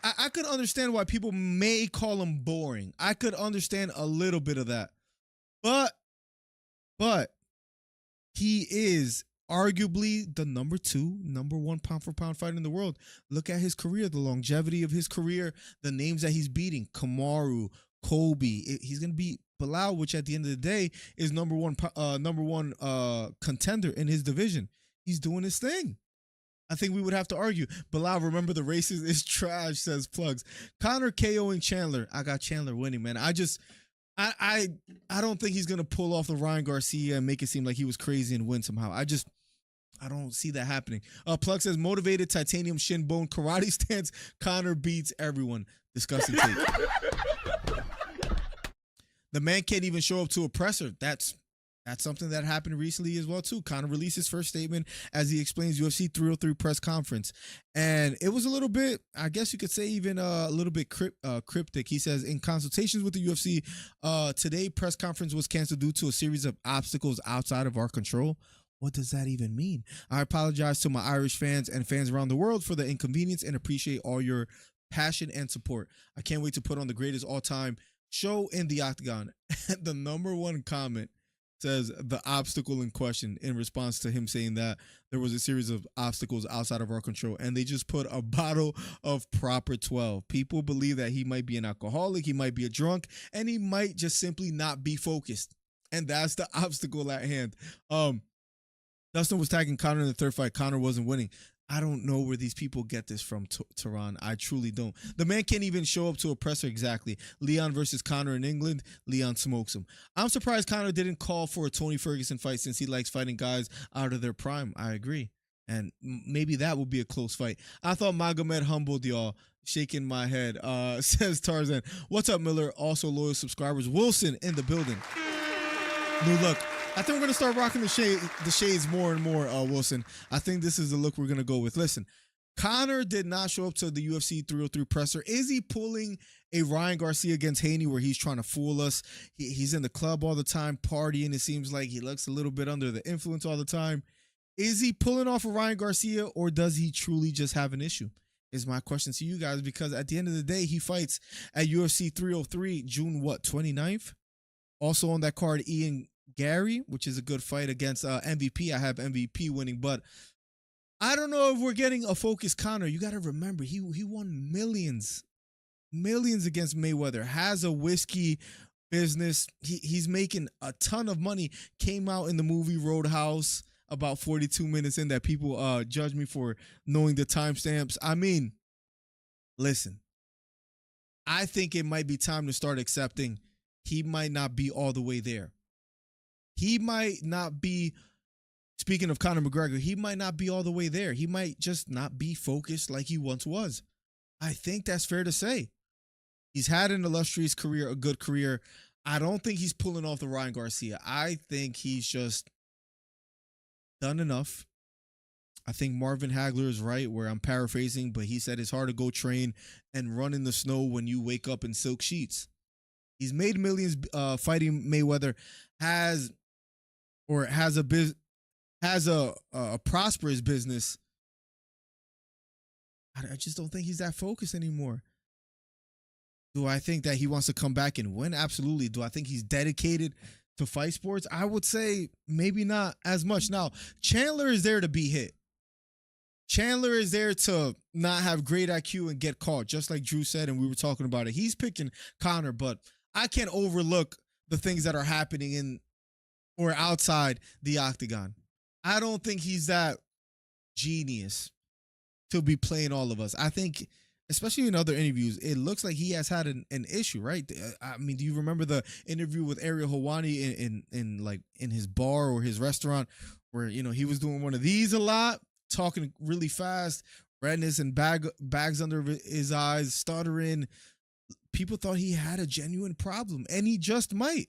Speaker 1: I could understand why people may call him boring. I could understand a little bit of that. But he is arguably the number 1 pound for pound fighter in the world. Look at his career, the longevity of his career, the names that he's beating: Kamaru, Colby. He's gonna beat Bilal, which at the end of the day is number one contender in his division. He's doing his thing. I think we would have to argue. Bilal, remember the races is trash, says Plugs. Conor KOing Chandler. I got Chandler winning, man. I don't think he's gonna pull off the Ryan Garcia and make it seem like he was crazy and win somehow. I don't see that happening. Plug says motivated titanium shin bone karate stance. Conor beats everyone. Disgusting take. The man can't even show up to a presser. That's something that happened recently as well too. Conor released his first statement as he explains UFC 303 press conference, and it was a little bit, I guess you could say, even a little bit cryptic. He says, in consultations with the UFC, today press conference was canceled due to a series of obstacles outside of our control. What does that even mean? I apologize to my Irish fans and fans around the world for the inconvenience and appreciate all your passion and support. I can't wait to put on the greatest all-time show in the octagon. The number one comment says the obstacle in question in response to him saying that there was a series of obstacles outside of our control, and they just put a bottle of proper 12. People believe that he might be an alcoholic, he might be a drunk, and he might just simply not be focused. And that's the obstacle at hand. Dustin was tagging Conor in the third fight. Conor wasn't winning. I don't know where these people get this from, Tehran. I truly don't. The man can't even show up to a presser exactly. Leon versus Conor in England, Leon smokes him. I'm surprised Conor didn't call for a Tony Ferguson fight since he likes fighting guys out of their prime. I agree. And maybe that would be a close fight. I thought Magomed humbled y'all. Shaking my head. Says Tarzan. What's up, Miller? Also loyal subscribers. Wilson in the building. New look. I think we're going to start rocking the shades more and more, Wilson. I think this is the look we're going to go with. Listen, Conor did not show up to the UFC 303 presser. Is he pulling a Ryan Garcia against Haney where he's trying to fool us? He's in the club all the time, partying. It seems like he looks a little bit under the influence all the time. Is he pulling off a Ryan Garcia, or does he truly just have an issue? Is my question to you guys, because at the end of the day, he fights at UFC 303 June 29th. Also on that card, Ian Gary, which is a good fight against MVP. I have MVP winning, but I don't know if we're getting a focused Conor. You got to remember, he won millions against Mayweather, has a whiskey business. He's making a ton of money. Came out in the movie Roadhouse about 42 minutes in that people judge me for knowing the timestamps. I mean, listen, I think it might be time to start accepting he might not be all the way there. He might not be, speaking of Conor McGregor, he might not be all the way there. He might just not be focused like he once was. I think that's fair to say. He's had an illustrious career, a good career. I don't think he's pulling off the Ryan Garcia. I think he's just done enough. I think Marvin Hagler is right, where I'm paraphrasing, but he said it's hard to go train and run in the snow when you wake up in silk sheets. He's made millions fighting Mayweather, has a prosperous business. I just don't think he's that focused anymore. Do I think that he wants to come back and win? Absolutely. Do I think he's dedicated to fight sports? I would say maybe not as much. Now, Chandler is there to be hit. Chandler is there to not have great IQ and get caught, just like Drew said, and we were talking about it. He's picking Conor, but I can't overlook the things that are happening in or outside the octagon. I don't think he's that genius to be playing all of us. I think, especially in other interviews, it looks like he has had an issue, right? I mean, do you remember the interview with Ariel Helwani in his bar or his restaurant where, you know, he was doing one of these a lot, talking really fast, redness and bags under his eyes, stuttering. People thought he had a genuine problem, and he just might.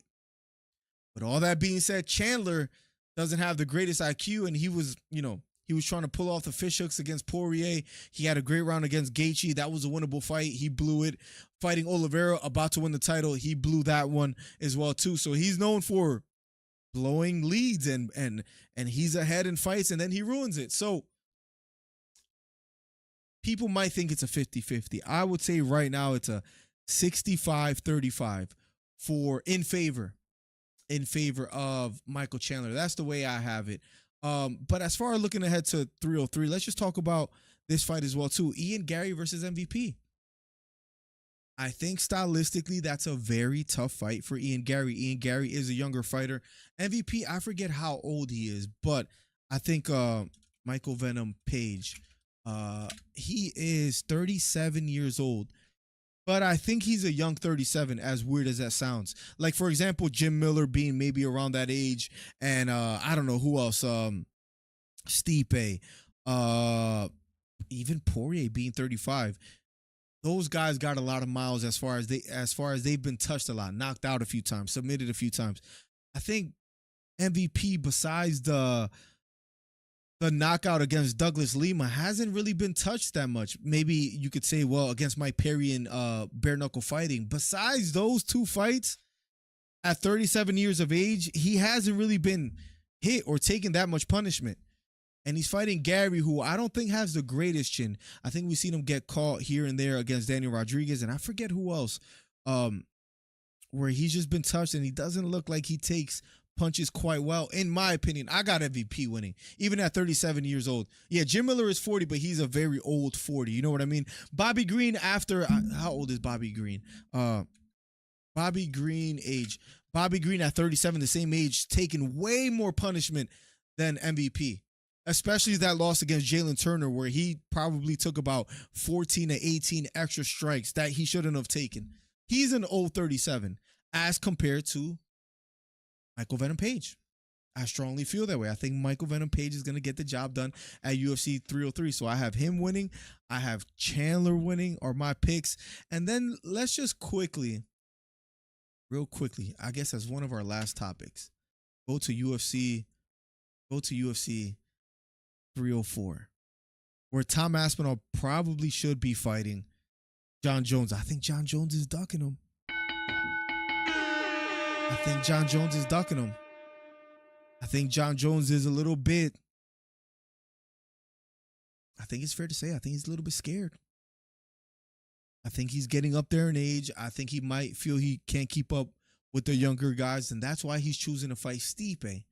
Speaker 1: But all that being said, Chandler doesn't have the greatest IQ, and he was trying to pull off the fish hooks against Poirier. He had a great round against Gaethje. That was a winnable fight. He blew it. Fighting Oliveira, about to win the title, he blew that one as well too. So he's known for blowing leads, and he's ahead in fights, and then he ruins it. So people might think it's a 50-50. I would say right now it's a 65-35 in favor of Michael Chandler. That's the way I have it. But as far as looking ahead to 303, let's just talk about this fight as well too. Ian Gary versus MVP. I think stylistically that's a very tough fight for Ian Gary. Ian Gary is a younger fighter. MVP, I forget how old he is, but I think Michael Venom Page, he is 37 years old. But I think he's a young 37, as weird as that sounds. Like, for example, Jim Miller being maybe around that age, and I don't know who else, Stipe, even Poirier being 35. Those guys got a lot of miles as far as they've been touched a lot, knocked out a few times, submitted a few times. I think MVP, besides the knockout against Douglas Lima, hasn't really been touched that much. Maybe you could say, well, against Mike Perry and bare knuckle fighting. Besides those two fights, at 37 years of age, he hasn't really been hit or taken that much punishment. And he's fighting Gary, who I don't think has the greatest chin. I think we've seen him get caught here and there against Daniel Rodriguez, and I forget who else, where he's just been touched, and he doesn't look like he takes punches quite well. In my opinion, I got MVP winning, even at 37 years old. Yeah, Jim Miller is 40, but he's a very old 40. You know what I mean? Bobby Green after, how old is Bobby Green? Bobby Green at 37, the same age, taking way more punishment than MVP. especially that loss against Jalen Turner, where he probably took about 14 to 18 extra strikes that he shouldn't have taken. He's an old 37 as compared to Michael Venom Page. I strongly feel that way. I think Michael Venom Page is going to get the job done at UFC 303. So I have him winning. I have Chandler winning, are my picks. And then let's just real quickly, I guess as one of our last topics, go to UFC 304, where Tom Aspinall probably should be fighting John Jones. I think John Jones is ducking him. I think John Jones is a little bit, I think it's fair to say, I think he's a little bit scared. I think he's getting up there in age. I think he might feel he can't keep up with the younger guys, and that's why he's choosing to fight Stipe.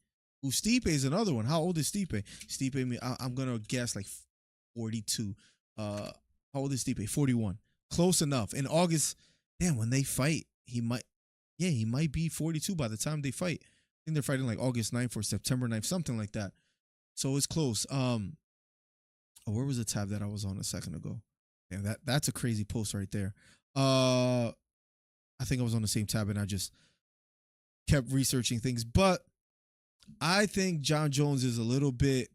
Speaker 1: Who Stipe is another one. How old is Stipe? Stipe, I'm going to guess like 42. How old is Stipe? 41. Close enough. In August, when they fight, he might be 42 by the time they fight. I think they're fighting like August 9th or September 9th, something like that. So it's close. Where was the tab that I was on a second ago? Yeah, that's a crazy post right there. I think I was on the same tab and I just kept researching things. But I think John Jones is a little bit.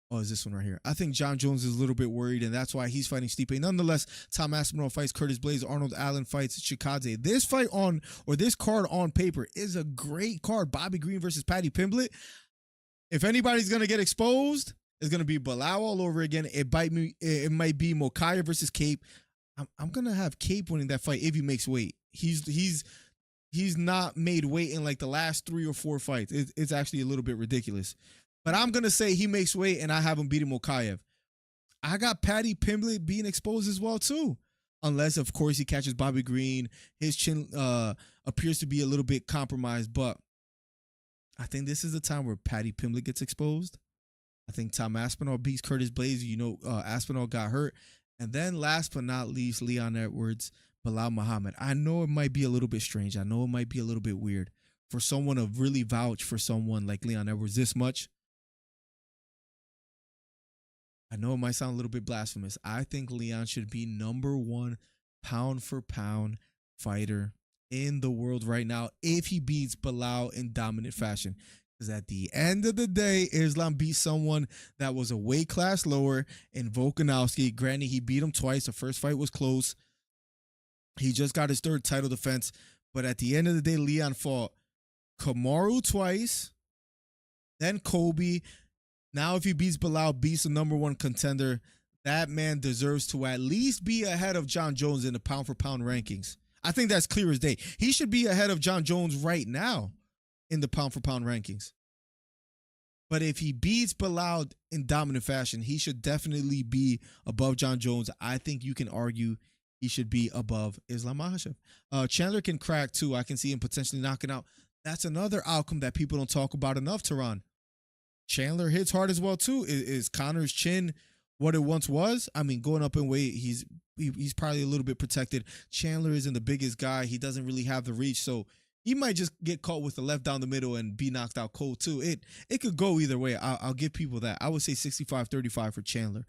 Speaker 1: Oh, is this one right here? I think John Jones is a little bit worried, and that's why he's fighting Stipe. Nonetheless, Tom Aspinall fights Curtis Blaydes. Arnold Allen fights Chikadze. This card on paper is a great card. Bobby Green versus Paddy Pimblett. If anybody's gonna get exposed, it's gonna be Bilal all over again. It might be Makhachev versus Cape. I'm gonna have Cape winning that fight if he makes weight. He's not made weight in like the last 3 or 4 fights. It's actually a little bit ridiculous. But I'm going to say he makes weight and I have him beating Makhachev. I got Paddy Pimblett being exposed as well too. Unless, of course, he catches Bobby Green. His chin appears to be a little bit compromised. But I think this is the time where Paddy Pimblett gets exposed. I think Tom Aspinall beats Curtis Blaydes. Aspinall got hurt. And then last but not least, Leon Edwards, Bilal Muhammad. I know it might be a little bit strange. I know it might be a little bit weird for someone to really vouch for someone like Leon Edwards this much. I know it might sound a little bit blasphemous. I think Leon should be #1 pound for pound fighter in the world right now if he beats Bilal in dominant fashion. Because at the end of the day, Islam beat someone that was a weight class lower in Volkanovski. Granted, he beat him twice. The first fight was close. He just got his 3rd title defense. But at the end of the day, Leon fought Kamaru twice, then Kobe. Now, if he beats Bilal, beats the #1 contender, that man deserves to at least be ahead of John Jones in the pound-for-pound rankings. I think that's clear as day. He should be ahead of John Jones right now in the pound-for-pound rankings. But if he beats Bilal in dominant fashion, he should definitely be above John Jones. I think you can argue he should be above Islam Makhachev. Chandler can crack, too. I can see him potentially knocking out. That's another outcome that people don't talk about enough, Tehran. Chandler hits hard as well too. Is Conor's chin what it once was? I mean, going up in weight, he's probably a little bit protected. Chandler isn't the biggest guy. He doesn't really have the reach, so he might just get caught with the left down the middle and be knocked out cold too. It could go either way. I'll give people that. I would say 65-35 for Chandler.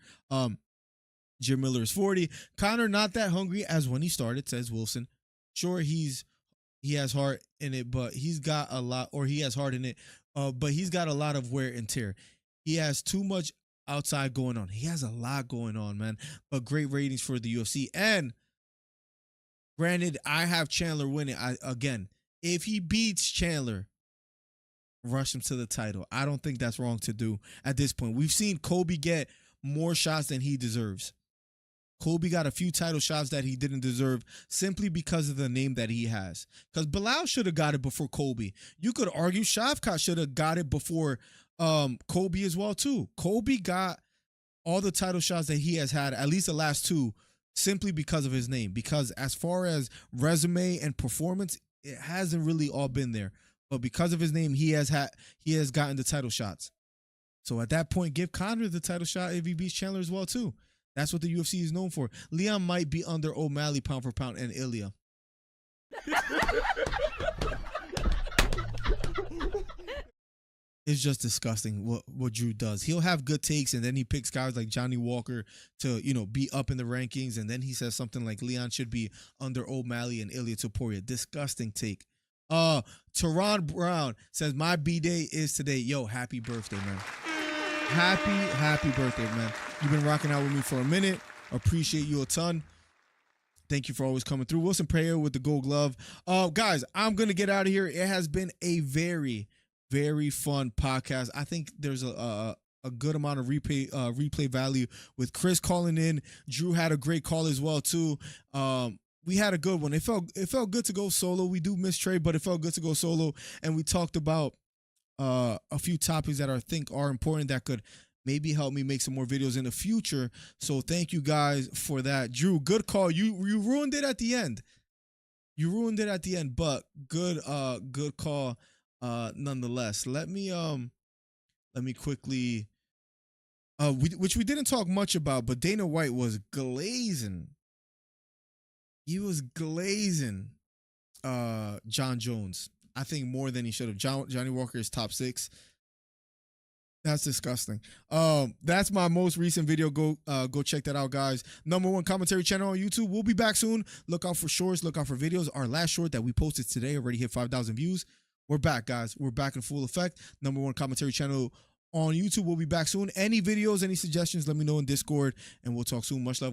Speaker 1: Jim Miller is 40. Conor not that hungry as when he started, says Wilson. Sure, he has heart in it, but he's got a lot, or he has heart in it. But he's got a lot of wear and tear. He has too much outside going on. He has a lot going on, man. But great ratings for the UFC. And granted, I have Chandler winning. Again, if he beats Chandler, rush him to the title. I don't think that's wrong to do at this point. We've seen Kobe get more shots than he deserves. Kobe got a few title shots that he didn't deserve simply because of the name that he has. Because Bilal should have got it before Kobe. You could argue Shavkat should have got it before Kobe as well, too. Kobe got all the title shots that he has had, at least the last 2, simply because of his name. Because as far as resume and performance, it hasn't really all been there. But because of his name, he has gotten the title shots. So at that point, give Conor the title shot if he beats Chandler as well, too. That's what the UFC is known for. Leon might be under O'Malley pound for pound and Ilya. it's just disgusting what Drew does. He'll have good takes, and then he picks guys like Johnny Walker to, you know, be up in the rankings, and then he says something like Leon should be under O'Malley and Ilia Topuria. Disgusting take. Teron Brown says, my B-Day is today. Yo, happy birthday, man. Happy birthday, man. You've been rocking out with me for a minute. Appreciate you a ton. Thank you for always coming through. Wilson Prayer with the Gold Glove. Guys, I'm going to get out of here. It has been a very, very fun podcast. I think there's a good amount of replay value with Chris calling in. Drew had a great call as well, too. We had a good one. It felt good to go solo. We do miss Trey, but it felt good to go solo. And we talked about a few topics that I think are important that could maybe help me make some more videos in the future. So thank you guys for that. Drew, good call. You ruined it at the end. But good call nonetheless. Let me quickly which we didn't talk much about, but Dana White was glazing. He was glazing John Jones. I think more than he should have. Johnny Walker is top 6. That's disgusting. That's my most recent video. Go check that out, guys. #1 commentary channel on YouTube. We'll be back soon. Look out for shorts. Look out for videos. Our last short that we posted today already hit 5,000 views. We're back, guys. We're back in full effect. #1 commentary channel on YouTube. We'll be back soon. Any videos, any suggestions, let me know in Discord, and we'll talk soon. Much love.